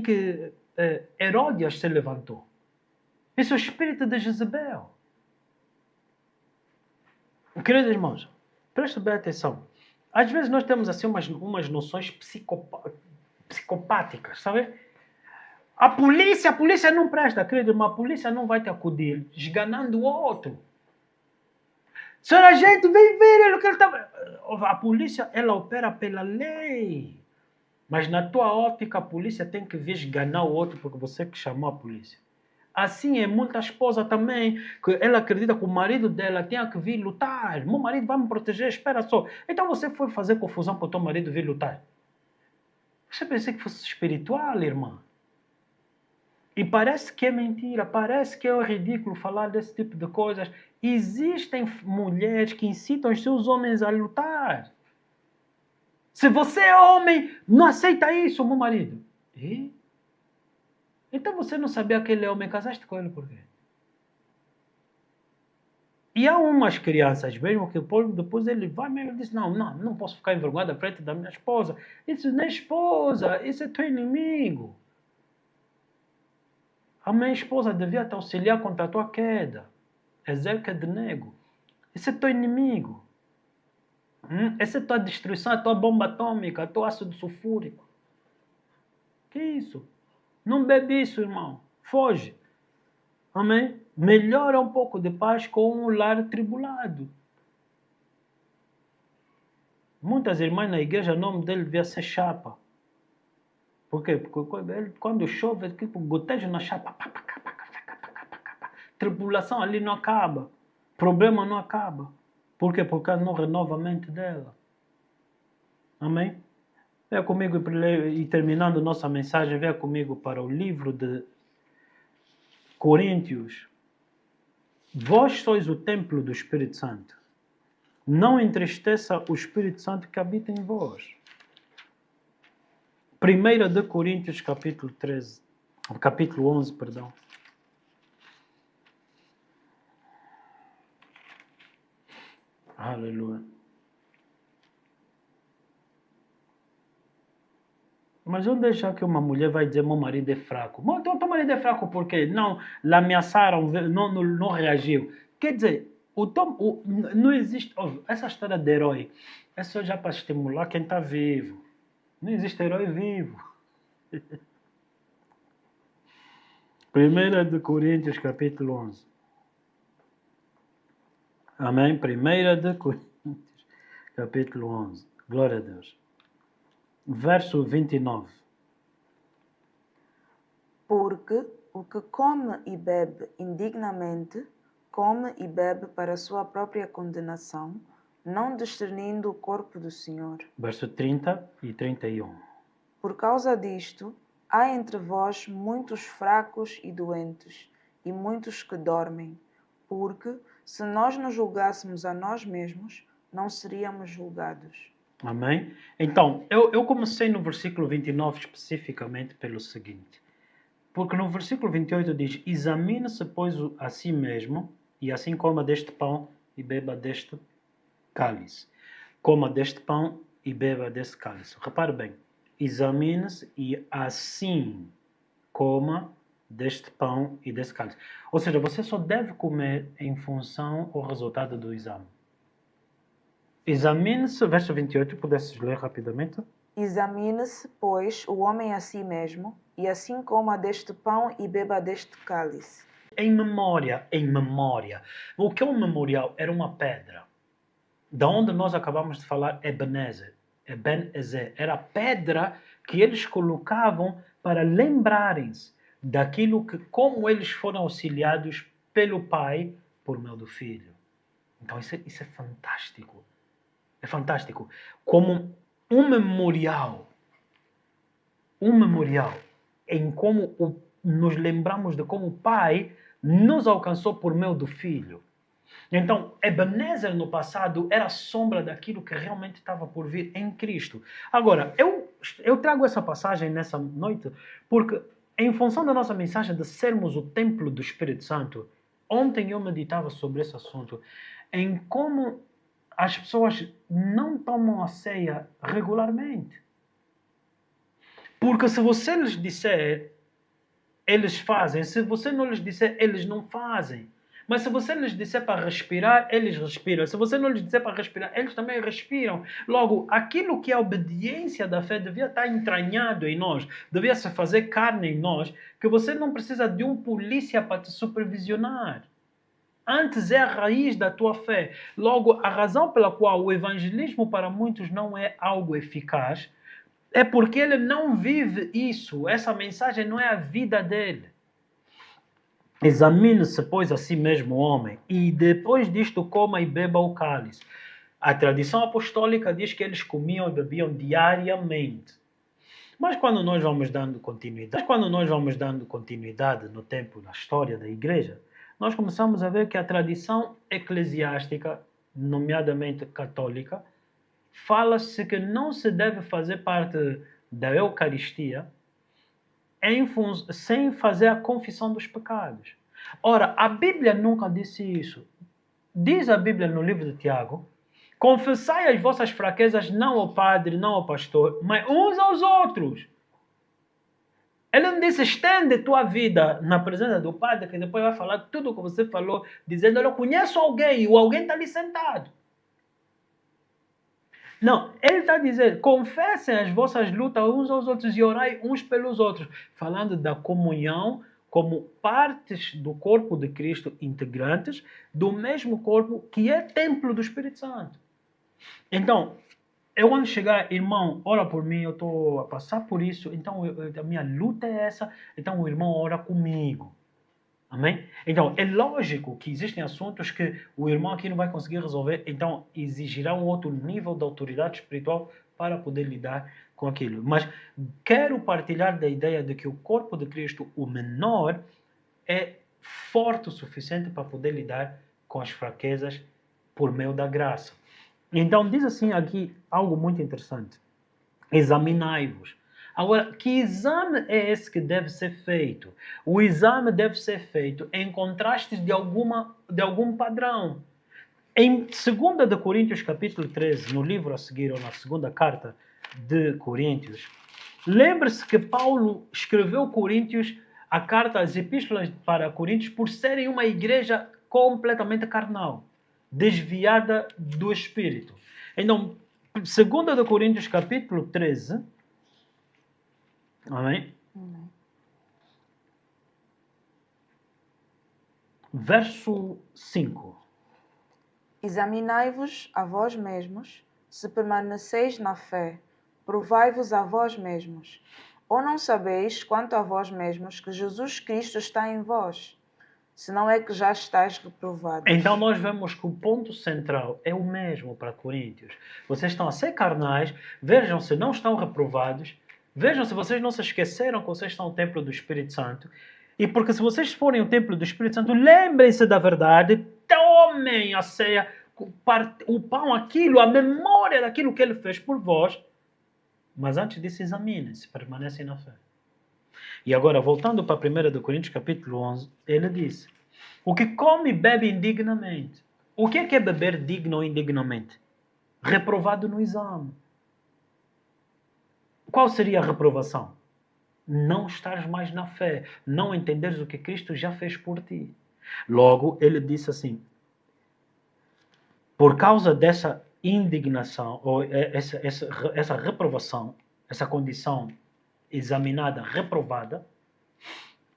que Heródias se levantou. Esse é o espírito de Jezebel. Queridos irmãos, presta bem atenção. Às vezes nós temos assim umas noções psicopáticas, sabe? A polícia não presta, querido irmão. A polícia não vai te acudir esganando o outro. Senhora, a gente vem ver o que ele está... A polícia, ela opera pela lei. Mas na tua ótica, a polícia tem que vir esganar o outro porque você que chamou a polícia. Assim é muita esposa também, que ela acredita que o marido dela tenha que vir lutar. Meu marido vai me proteger, espera só. Então você foi fazer confusão para o teu marido vir lutar. Você pensou que fosse espiritual, irmã? E parece que é mentira, parece que é ridículo falar desse tipo de coisas. Existem mulheres que incitam os seus homens a lutar. Se você é homem, não aceita isso, meu marido. E? Então você não sabia que ele é homem, casaste com ele por quê? E há umas crianças mesmo que depois ele vai mesmo e diz, não posso ficar envergonhado à frente da minha esposa. Isso não é esposa, isso é teu inimigo. A minha esposa devia te auxiliar contra a tua queda. Ezequiel de nego. Esse é teu inimigo. Essa é a tua destruição, a tua bomba atômica, o teu ácido sulfúrico. Que isso? Não bebe isso, irmão. Foge. Amém? Melhora um pouco de paz com um lar tribulado. Muitas irmãs na igreja, o nome dele devia ser chapa. Por quê? Porque quando chove, tipo gotejo na chapa. Tribulação ali não acaba. Problema não acaba. Por quê? Porque ela não renova a mente dela. Amém? Venha comigo e terminando nossa mensagem, venha comigo para o livro de Coríntios. Vós sois o templo do Espírito Santo. Não entristeça o Espírito Santo que habita em vós. 1 de Coríntios, capítulo 11, perdão. Aleluia. Mas onde deixar que uma mulher vai dizer meu marido é fraco? Então, teu marido é fraco por quê? Não, lhe ameaçaram, não reagiu. Quer dizer, não existe... essa história de herói é só já para estimular quem está vivo. Não existe herói vivo. 1 de Coríntios, capítulo 11. Amém? 1 de Coríntios, capítulo 11. Glória a Deus. Verso 29. Porque o que come e bebe indignamente, come e bebe para a sua própria condenação, não discernindo o corpo do Senhor. Verso 30 e 31. Por causa disto, há entre vós muitos fracos e doentes, e muitos que dormem, porque, se nós nos julgássemos a nós mesmos, não seríamos julgados. Amém? Então, eu comecei no versículo 29 especificamente pelo seguinte. Porque no versículo 28 diz: examine-se, pois, a si mesmo, e assim coma deste pão e beba deste cálice. Coma deste pão e beba deste cálice. Repare bem. Examine-se e assim coma deste pão e deste cálice. Ou seja, você só deve comer em função ao resultado do exame. Examine-se, verso 28, pudesses ler rapidamente? Examine-se, pois, o homem a si mesmo, e assim coma deste pão e beba deste cálice. Em memória. O que é um memorial? Era uma pedra. Da onde nós acabamos de falar, Ebenezer. Era a pedra que eles colocavam para lembrarem-se daquilo que, como eles foram auxiliados pelo Pai por meio do Filho. Então isso é fantástico. É fantástico. Como um memorial em como nos lembramos de como o Pai nos alcançou por meio do Filho. Então, Ebenezer no passado era a sombra daquilo que realmente estava por vir em Cristo. Agora, eu trago essa passagem nessa noite porque, em função da nossa mensagem de sermos o templo do Espírito Santo, ontem eu meditava sobre esse assunto, em como as pessoas não tomam a ceia regularmente. Porque se você lhes disser, eles fazem. Se você não lhes disser, eles não fazem. Mas se você lhes disser para respirar, eles respiram. Se você não lhes disser para respirar, eles também respiram. Logo, aquilo que é a obediência da fé devia estar entranhado em nós, devia se fazer carne em nós, que você não precisa de um polícia para te supervisionar. Antes é a raiz da tua fé. Logo, a razão pela qual o evangelismo para muitos não é algo eficaz é porque ele não vive isso. Essa mensagem não é a vida dele. Examine-se, pois, a si mesmo, homem, e depois disto coma e beba o cálice. A tradição apostólica diz que eles comiam e bebiam diariamente. Mas quando nós vamos dando continuidade no tempo, na história da igreja, nós começamos a ver que a tradição eclesiástica, nomeadamente católica, fala-se que não se deve fazer parte da Eucaristia sem fazer a confissão dos pecados. Ora, a Bíblia nunca disse isso. Diz a Bíblia no livro de Tiago: confessai as vossas fraquezas não ao padre, não ao pastor, mas uns aos outros. Ele não disse, estende tua vida na presença do Padre, que depois vai falar tudo o que você falou, dizendo, eu conheço alguém, e o alguém está ali sentado. Não, ele está dizendo, confessem as vossas lutas uns aos outros e orai uns pelos outros, falando da comunhão como partes do corpo de Cristo, integrantes do mesmo corpo que é templo do Espírito Santo. Então, eu quando chegar, irmão, ora por mim, eu estou a passar por isso, então a minha luta é essa, então o irmão ora comigo. Amém? Então, é lógico que existem assuntos que o irmão aqui não vai conseguir resolver, então exigirá um outro nível de autoridade espiritual para poder lidar com aquilo. Mas quero partilhar da ideia de que o corpo de Cristo, o menor, é forte o suficiente para poder lidar com as fraquezas por meio da graça. Então, diz assim aqui algo muito interessante. Examinai-vos. Agora, que exame é esse que deve ser feito? O exame deve ser feito em contrastes de algum padrão. Em 2 de Coríntios, capítulo 13, no livro a seguir, ou na segunda carta de Coríntios, Lembre-se que Paulo escreveu Coríntios, a carta, as epístolas para Coríntios, por serem uma igreja completamente carnal, desviada do Espírito. Então, 2 de Coríntios, capítulo 13, amém? Amém. Verso 5. Examinai-vos a vós mesmos, se permaneceis na fé, provai-vos a vós mesmos. Ou não sabeis, quanto a vós mesmos, que Jesus Cristo está em vós, se não é que já estáis reprovados. Então nós vemos que o ponto central é o mesmo para Coríntios. Vocês estão a ser carnais, vejam se não estão reprovados, vejam se vocês não se esqueceram que vocês estão no templo do Espírito Santo. E porque se vocês forem o templo do Espírito Santo, lembrem-se da verdade, tomem a ceia, o pão, aquilo, a memória daquilo que ele fez por vós. Mas antes disso, examinem-se, permanecem na fé. E agora, voltando para 1 de Coríntios, capítulo 11, ele diz: o que come e bebe indignamente. O que é beber digno ou indignamente? Reprovado no exame. Qual seria a reprovação? Não estares mais na fé, não entenderes o que Cristo já fez por ti. Logo, ele disse assim: por causa dessa indignação, ou essa reprovação, essa condição examinada, reprovada,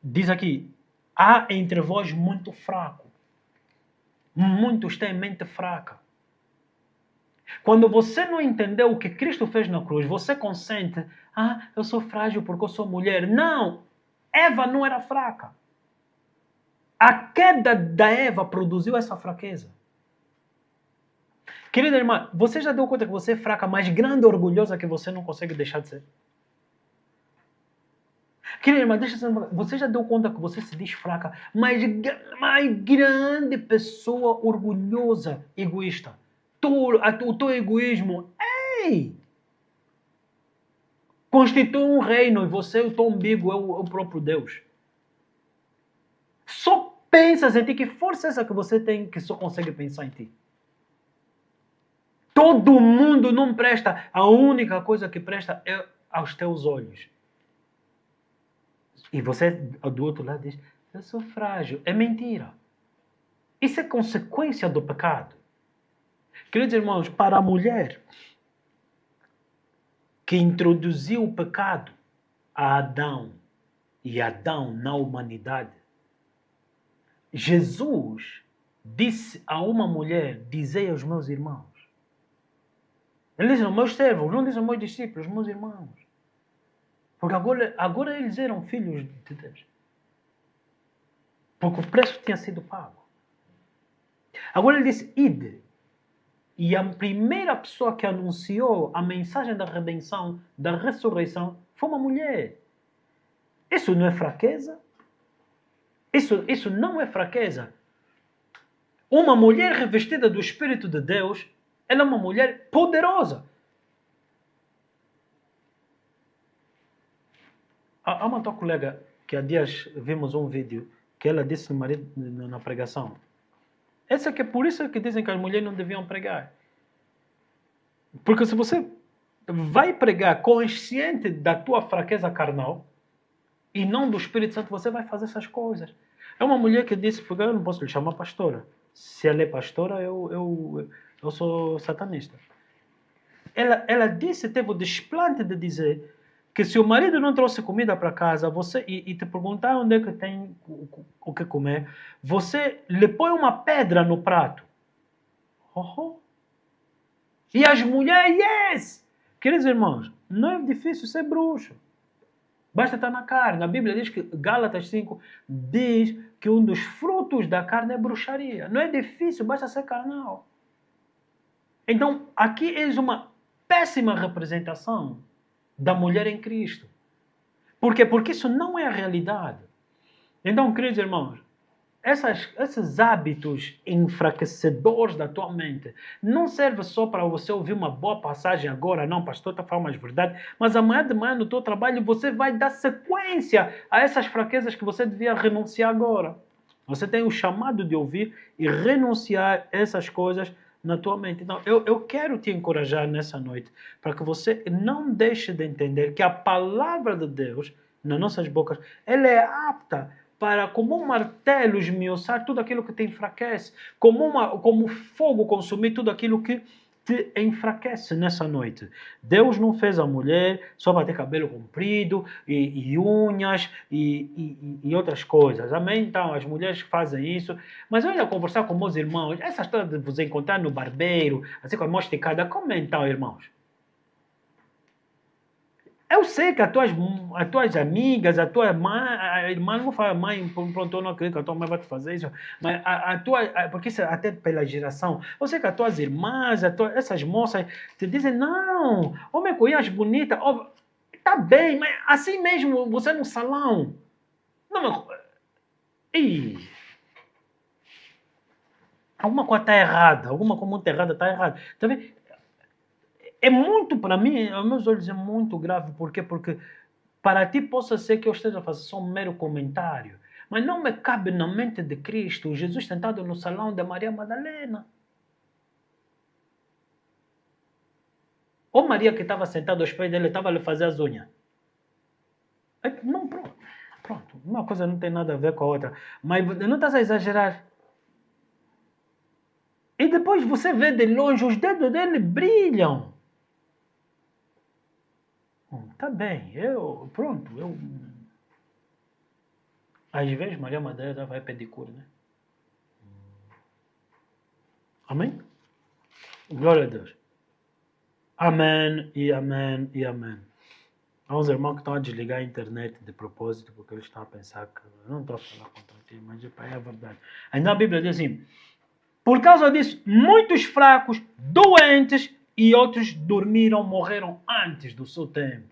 diz aqui, há entre vós muito fraco. Muitos têm mente fraca. Quando você não entendeu o que Cristo fez na cruz, você consente, eu sou frágil porque eu sou mulher. Não! Eva não era fraca. A queda da Eva produziu essa fraqueza. Querida irmã, você já deu conta que você é fraca, mas grande e orgulhosa que você não consegue deixar de ser? Querida irmã, você já deu conta que você se diz fraca, mas grande pessoa orgulhosa, egoísta? O teu egoísmo, constitui um reino e você, o teu umbigo, é o próprio Deus. Só pensas em ti, que força é essa que você tem que só consegue pensar em ti? Todo mundo não presta, a única coisa que presta é aos teus olhos. E você, do outro lado, diz, eu sou frágil. É mentira. Isso é consequência do pecado. Queridos irmãos, para a mulher que introduziu o pecado a Adão e Adão na humanidade, Jesus disse a uma mulher, dizei aos meus irmãos. Ele disse aos meus servos, não disse aos meus discípulos, aos meus irmãos. Porque agora eles eram filhos de Deus. Porque o preço tinha sido pago. Agora ele disse, ide. E a primeira pessoa que anunciou a mensagem da redenção, da ressurreição, foi uma mulher. Isso não é fraqueza? Isso não é fraqueza. Uma mulher revestida do Espírito de Deus, ela é uma mulher poderosa. Há uma tua colega que há dias vimos um vídeo que ela disse no marido na pregação. Essa que é por isso que dizem que as mulheres não deviam pregar. Porque se você vai pregar consciente da tua fraqueza carnal e não do Espírito Santo, você vai fazer essas coisas. É uma mulher que disse, porque eu não posso lhe chamar pastora. Se ela é pastora, eu sou satanista. Ela disse, teve o desplante de dizer que se o marido não trouxe comida para casa e te perguntar onde é que tem o que comer, você lhe põe uma pedra no prato. E as mulheres, yes! Queridos irmãos, não é difícil ser bruxo. Basta estar na carne. A Bíblia diz que, Gálatas 5, diz que um dos frutos da carne é bruxaria. Não é difícil, basta ser carnal. Então, aqui é uma péssima representação da mulher em Cristo. Por quê? Porque isso não é a realidade. Então, queridos irmãos, esses hábitos enfraquecedores da tua mente não servem só para você ouvir uma boa passagem agora, não, pastor, está falando mais verdade, mas amanhã de manhã no teu trabalho você vai dar sequência a essas fraquezas que você devia renunciar agora. Você tem o chamado de ouvir e renunciar a essas coisas na tua mente. Então, eu quero te encorajar nessa noite para que você não deixe de entender que a palavra de Deus nas nossas bocas, ela é apta para, como um martelo, esmiuçar tudo aquilo que te enfraquece, como fogo consumir tudo aquilo que te enfraquece nessa noite. Deus não fez a mulher só para ter cabelo comprido e unhas e outras coisas. Amém? Então, as mulheres fazem isso. Mas eu ia conversar com meus irmãos. Essa história de vos encontrar no barbeiro, assim com a mão esticada. Como então, irmãos? Eu sei que as tuas amigas, a tua mãe, a irmã não fala, mãe, pronto, eu não acredito que a tua mãe vai te fazer isso. Mas porque isso é até pela geração. Eu sei que as tuas irmãs, essas moças te dizem, não, homem com unhas bonitas, tá bem, mas assim mesmo você no salão. Não, ih, alguma coisa está errada, alguma coisa muito errada está errada. Tá vendo? É muito, para mim, aos meus olhos, é muito grave. Por quê? Porque para ti possa ser que eu esteja a fazer só um mero comentário. Mas não me cabe na mente de Cristo, Jesus sentado no salão de Maria Madalena. Ou Maria que estava sentada aos pés dele, estava a lhe fazer as unhas. Não, pronto. Uma coisa não tem nada a ver com a outra. Mas não estás a exagerar. E depois você vê de longe, os dedos dele brilham. Tá bem, pronto, às vezes Maria Madalena vai pedir cura, né? Amém? Glória a Deus. Amém e amém e amém. Há uns irmãos que estão a desligar a internet de propósito porque eles estão a pensar que eu não estou a falar contra ti, mas é a verdade. Ainda a Bíblia diz assim, por causa disso, muitos fracos, doentes e outros dormiram, morreram antes do seu tempo.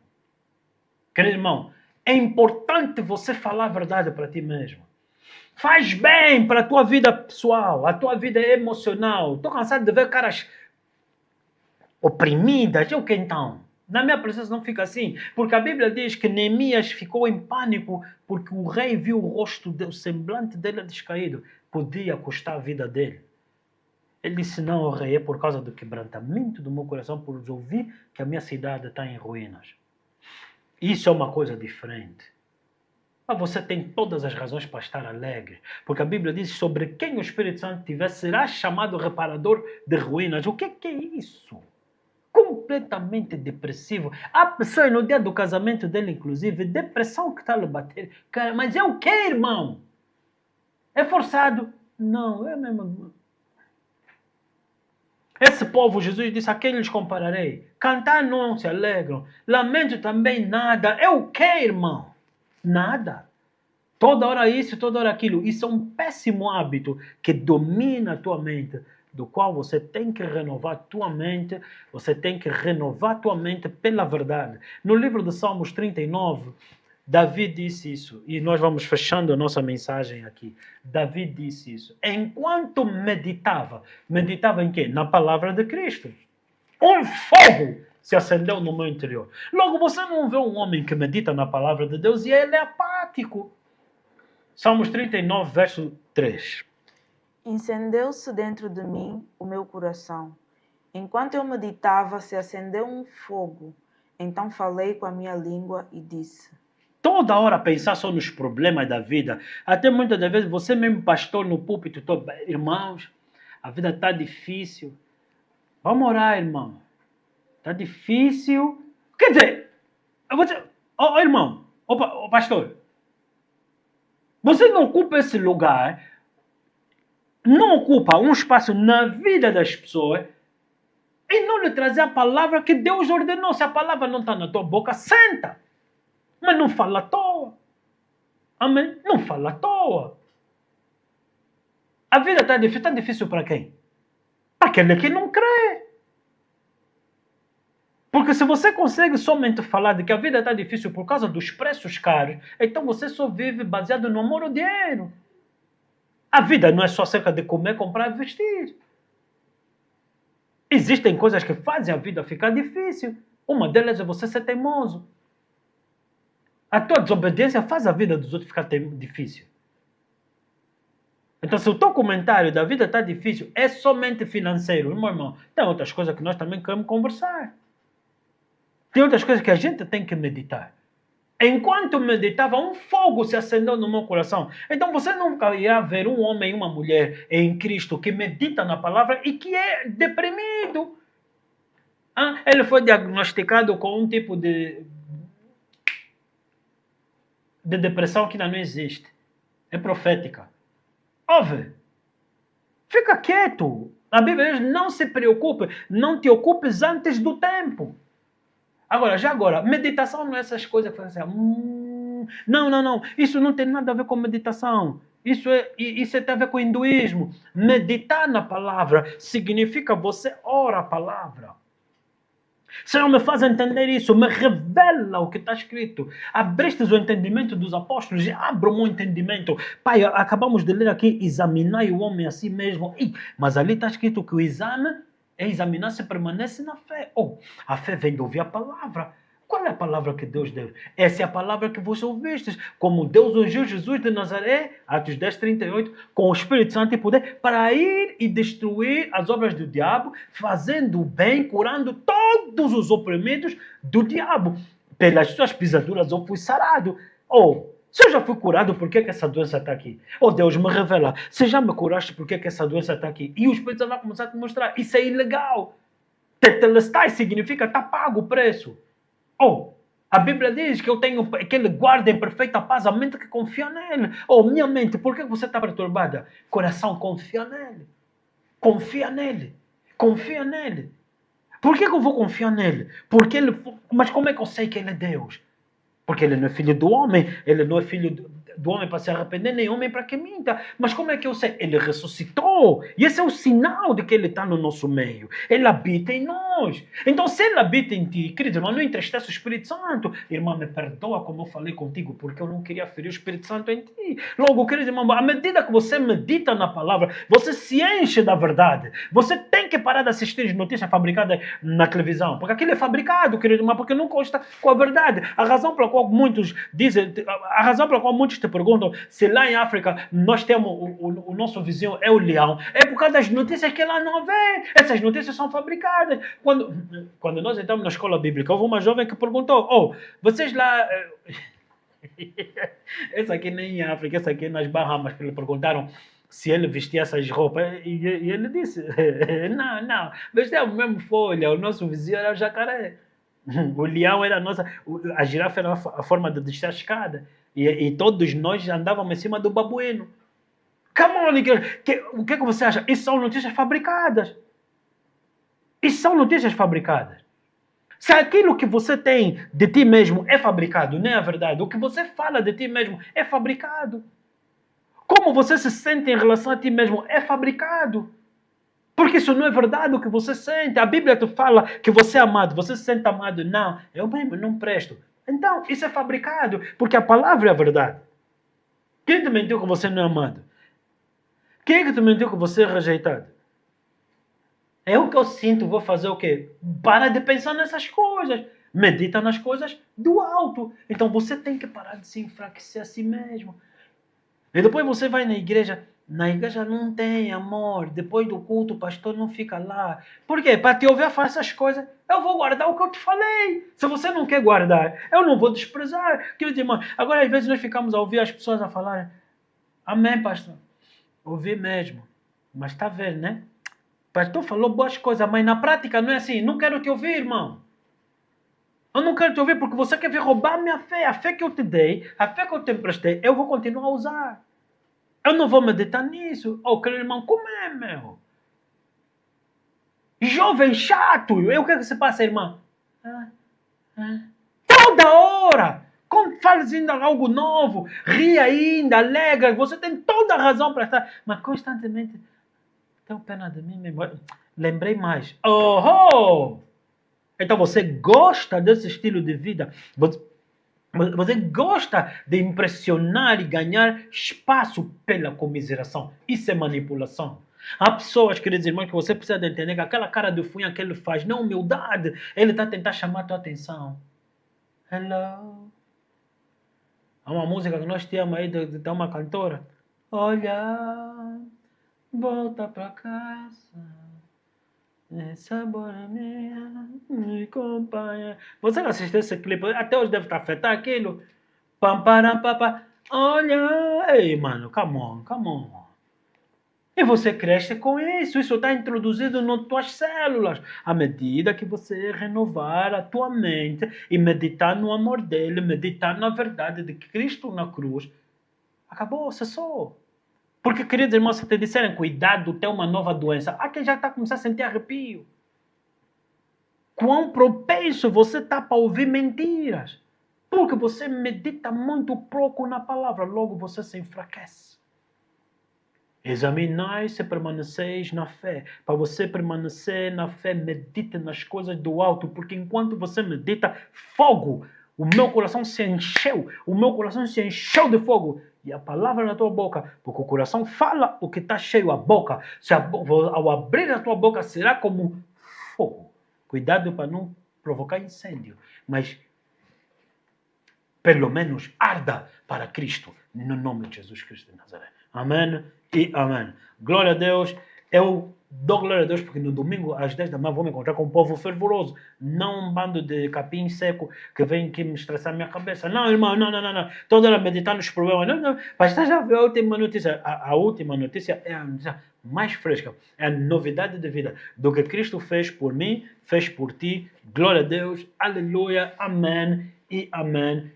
Querido irmão, é importante você falar a verdade para ti mesmo. Faz bem para a tua vida pessoal, a tua vida emocional. Estou cansado de ver caras oprimidas. Eu que então? Na minha presença não fica assim. Porque a Bíblia diz que Neemias ficou em pânico porque o rei viu o rosto, o semblante dele descaído. Podia custar a vida dele. Ele disse, não, rei, é por causa do quebrantamento do meu coração por ouvir que a minha cidade está em ruínas. Isso é uma coisa diferente. Mas você tem todas as razões para estar alegre. Porque a Bíblia diz, sobre quem o Espírito Santo tiver, será chamado reparador de ruínas. O que é isso? Completamente depressivo. Há pessoas no dia do casamento dele, inclusive, depressão que está a lhe bater. Cara, mas é o quê, irmão? É forçado? Não, é mesmo. Esse povo, Jesus disse, a quem lhes compararei? Cantar não se alegram, lamento também nada. É o quê, irmão? Nada. Toda hora isso, toda hora aquilo. Isso é um péssimo hábito que domina a tua mente, do qual você tem que renovar a tua mente, você tem que renovar a tua mente pela verdade. No livro de Salmos 39, Davi disse isso, e nós vamos fechando a nossa mensagem aqui. Davi disse isso. Enquanto meditava em quê? Na palavra de Cristo. Um fogo se acendeu no meu interior. Logo, você não vê um homem que medita na palavra de Deus e ele é apático. Salmos 39, verso 3. Incendeu-se dentro de mim o meu coração. Enquanto eu meditava, se acendeu um fogo. Então falei com a minha língua e disse... Toda hora pensar só nos problemas da vida. Até muitas das vezes, você mesmo pastor no púlpito, irmãos, a vida está difícil. Vamos orar, irmão. Está difícil. Quer dizer, eu vou dizer, irmão, pastor, você não ocupa esse lugar, não ocupa um espaço na vida das pessoas e não lhe trazer a palavra que Deus ordenou. Se a palavra não está na tua boca, senta. Mas não fala à toa. Amém? Não fala à toa. A vida está difícil. Está difícil para quem? Para aquele que não crê. Porque se você consegue somente falar de que a vida está difícil por causa dos preços caros, então você só vive baseado no amor ao dinheiro. A vida não é só acerca de comer, comprar e vestir. Existem coisas que fazem a vida ficar difícil. Uma delas é você ser teimoso. A tua desobediência faz a vida dos outros ficar difícil. Então Então, se o teu comentário da vida está difícil é somente financeiro, meu irmão, tem outras coisas que nós também queremos conversar. Tem outras coisas que a gente tem que meditar. Enquanto meditava, um fogo se acendeu no meu coração. Então você nunca irá ver um homem e uma mulher em Cristo que medita na palavra e que é deprimido. Ele foi diagnosticado com um tipo de depressão que ainda não existe. É profética. Ouve. Fica quieto. A Bíblia diz, não se preocupe, não te ocupes antes do tempo. Agora, meditação não é essas coisas que fazem assim, não, isso não tem nada a ver com meditação. Isso tem a ver com hinduísmo. Meditar na palavra significa você ora a palavra. Senhor, me faz entender isso, me revela o que está escrito. Abriste o entendimento dos apóstolos e abra o meu entendimento. Pai, acabamos de ler aqui, examinai o homem a si mesmo. Mas ali está escrito que o exame é examinar se permanece na fé. A fé vem de ouvir a palavra. Qual é a palavra que Deus deu? Essa é a palavra que vos ouvistes. Como Deus ungiu Jesus de Nazaré, Atos 10:38, com o Espírito Santo e poder, para ir e destruir as obras do diabo, fazendo o bem, curando todos os oprimidos do diabo. Pelas suas pisaduras eu fui sarado. Se eu já fui curado, por que essa doença está aqui? Deus, me revela. Se já me curaste, por que essa doença está aqui? E o Espírito Santo vai começar a te mostrar. Isso é ilegal. Tetelestai significa está pago o preço. A Bíblia diz que que ele guarda em perfeita paz a mente que confia nele. Minha mente, por que você está perturbada? Coração, confia nele. Confia nele. Confia nele. Por que eu vou confiar nele? Mas como é que eu sei que ele é Deus? Porque ele não é filho do homem, ele não é filho do homem para se arrepender, nem homem para que minta. Mas como é que eu sei? Ele ressuscitou. E esse é o sinal de que ele está no nosso meio. Ele habita em nós. Então, se ele habita em ti, querido irmão, não entristece o Espírito Santo. Irmã, me perdoa como eu falei contigo, porque eu não queria ferir o Espírito Santo em ti. Logo, querido irmão, à medida que você medita na palavra, você se enche da verdade. Você tem que parar de assistir notícias fabricadas na televisão. Porque aquilo é fabricado, querido irmão, porque não consta com a verdade. A razão pela qual muitos te perguntam se lá em África nós temos o nosso vizinho é o leão, é por causa das notícias que ela não vê. Essas notícias são fabricadas. Quando nós entramos na escola bíblica, houve uma jovem que perguntou, vocês lá... Essa aqui nem em África, essa aqui nas Bahamas, que lhe perguntaram se ele vestia essas roupas, e ele disse, não, vestia a mesma folha, o nosso vizinho era o jacaré. O leão era a girafa era a forma de descer a escada. E todos nós andávamos em cima do babuíno. Come on, o que você acha? Isso são notícias fabricadas. Isso são notícias fabricadas. Se aquilo que você tem de ti mesmo é fabricado, não é a verdade. O que você fala de ti mesmo é fabricado. Como você se sente em relação a ti mesmo é fabricado. Porque isso não é verdade o que você sente. A Bíblia te fala que você é amado. Você se sente amado. Não, eu mesmo não presto. Então, isso é fabricado. Porque a palavra é a verdade. Quem te mentiu que você não é amado? Quem é que te mentiu que você é rejeitado? É o que eu sinto, vou fazer o quê? Para de pensar nessas coisas. Medita nas coisas do alto. Então você tem que parar de se enfraquecer a si mesmo. E depois você vai na igreja não tem amor. Depois do culto o pastor não fica lá. Por quê? Para te ouvir fazer essas coisas, eu vou guardar o que eu te falei. Se você não quer guardar, eu não vou desprezar. Querido irmão, agora às vezes nós ficamos a ouvir as pessoas a falar, amém, pastor? Ouvi mesmo. Mas está vendo, né? O pastor falou boas coisas, mas na prática não é assim. Não quero te ouvir, irmão. Eu não quero te ouvir porque você quer vir roubar minha fé. A fé que eu te dei, a fé que eu te emprestei, eu vou continuar a usar. Eu não vou meditar nisso. Querido irmão, como é, meu? Jovem chato. O que é que se passa, irmã? Toda hora. Quando faz ainda algo novo, ri ainda, alegra. Você tem toda a razão para estar. Mas constantemente, tenho pena de mim mesmo. Lembrei mais. Então você gosta desse estilo de vida. Você gosta de impressionar e ganhar espaço pela comiseração. Isso é manipulação. Há pessoas, queridos irmãos, que você precisa de entender que aquela cara de funha que ele faz, não humildade, ele está tentando chamar a tua atenção. Hello. Há uma música que nós temos aí de uma cantora. Olha, volta pra casa. Sabor a minha, me acompanha. Você não assistiu esse clipe? Até hoje deve estar afetado aquilo. Pam, param, papá. Olha, ei, mano, come on, come on. E você cresce com isso. Isso está introduzido nas tuas células. À medida que você renovar a tua mente e meditar no amor dele, meditar na verdade de Cristo na cruz, acabou, cessou. Porque, queridos irmãos, se te disserem cuidado, tem uma nova doença, há quem já está começando a sentir arrepio. Quão propenso você está para ouvir mentiras. Porque você medita muito pouco na palavra, logo você se enfraquece. Examinai se permaneceis na fé. Para você permanecer na fé, medite nas coisas do alto, porque enquanto você medita, fogo. O meu coração se encheu. O meu coração se encheu de fogo. E a palavra na tua boca, porque o coração fala o que está cheio a boca. Ao abrir a tua boca, será como fogo. Cuidado para não provocar incêndio. Mas, pelo menos, arda para Cristo. No nome de Jesus Cristo de Nazaré. Amém e amém. Glória a Deus. Eu dou glória a Deus porque no domingo às 10 da manhã vou me encontrar com um povo fervoroso. Não um bando de capim seco que vem aqui me estressar a minha cabeça. Não, irmão, não. Toda hora meditar nos problemas. Não. Pastor, já viu a última notícia? A última notícia é a notícia mais fresca. É a novidade de vida. Do que Cristo fez por mim, fez por ti. Glória a Deus. Aleluia. Amém e amém.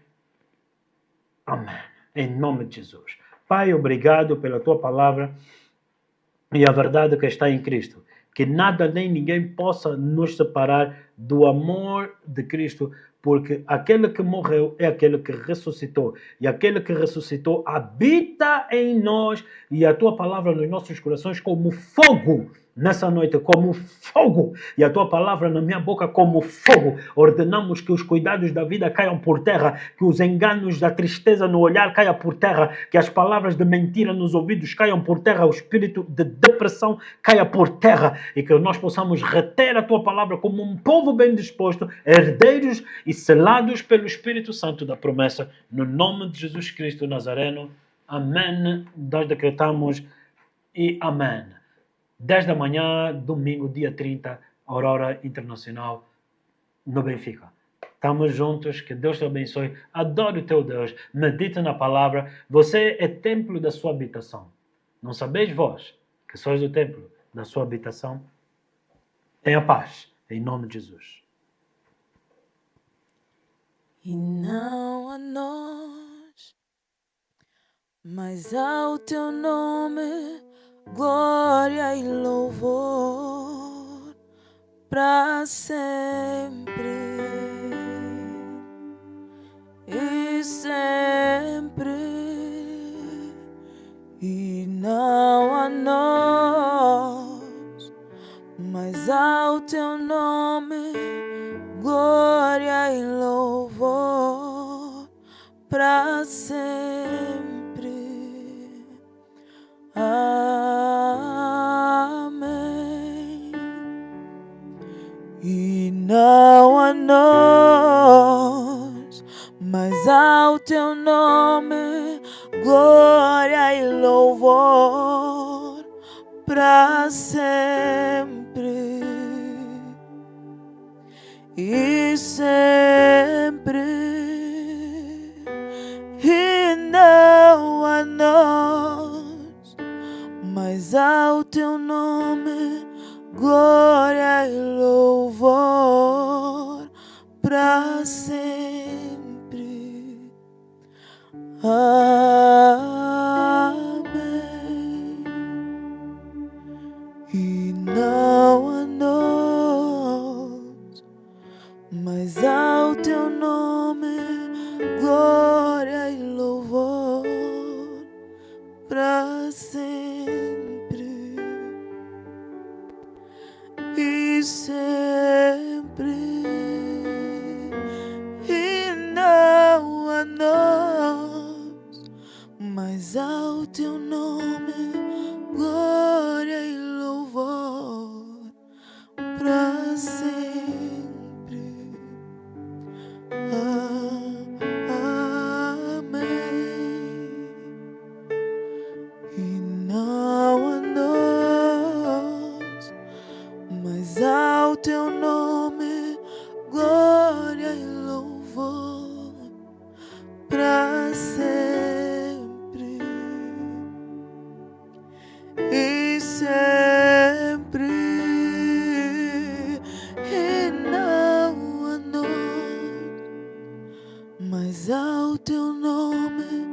Amém. Em nome de Jesus. Pai, obrigado pela tua palavra e a verdade que está em Cristo. Que nada nem ninguém possa nos separar do amor de Cristo, porque aquele que morreu é aquele que ressuscitou. E aquele que ressuscitou habita em nós e a tua palavra nos nossos corações como fogo. Nessa noite, como fogo, e a tua palavra na minha boca como fogo. Ordenamos que os cuidados da vida caiam por terra, que os enganos da tristeza no olhar caiam por terra, que as palavras de mentira nos ouvidos caiam por terra, o espírito de depressão caia por terra, e que nós possamos reter a tua palavra como um povo bem disposto, herdeiros e selados pelo Espírito Santo da promessa, no nome de Jesus Cristo Nazareno. Amém. Nós decretamos e amém. 10 da manhã, domingo, dia 30, Aurora Internacional, no Benfica. Estamos juntos, que Deus te abençoe. Adore o teu Deus, medita na palavra. Você é templo da sua habitação. Não sabeis vós que sois o templo da sua habitação? Tenha paz, em nome de Jesus. E não a nós, mas ao teu nome, glória e louvor para sempre e sempre. E não a nós, mas ao teu nome, glória e louvor para sempre. Amém. E não a nós, mas ao teu nome, glória e louvor para sempre e sempre. E não a nós, mas ao teu nome, glória e louvor para sempre. Amém. E não a nós, mas ao teu nome, glória e louvor para sempre e sempre. E não a nós, teu nome glória e louvor para sempre e sempre, e não há nós, mas ao teu nome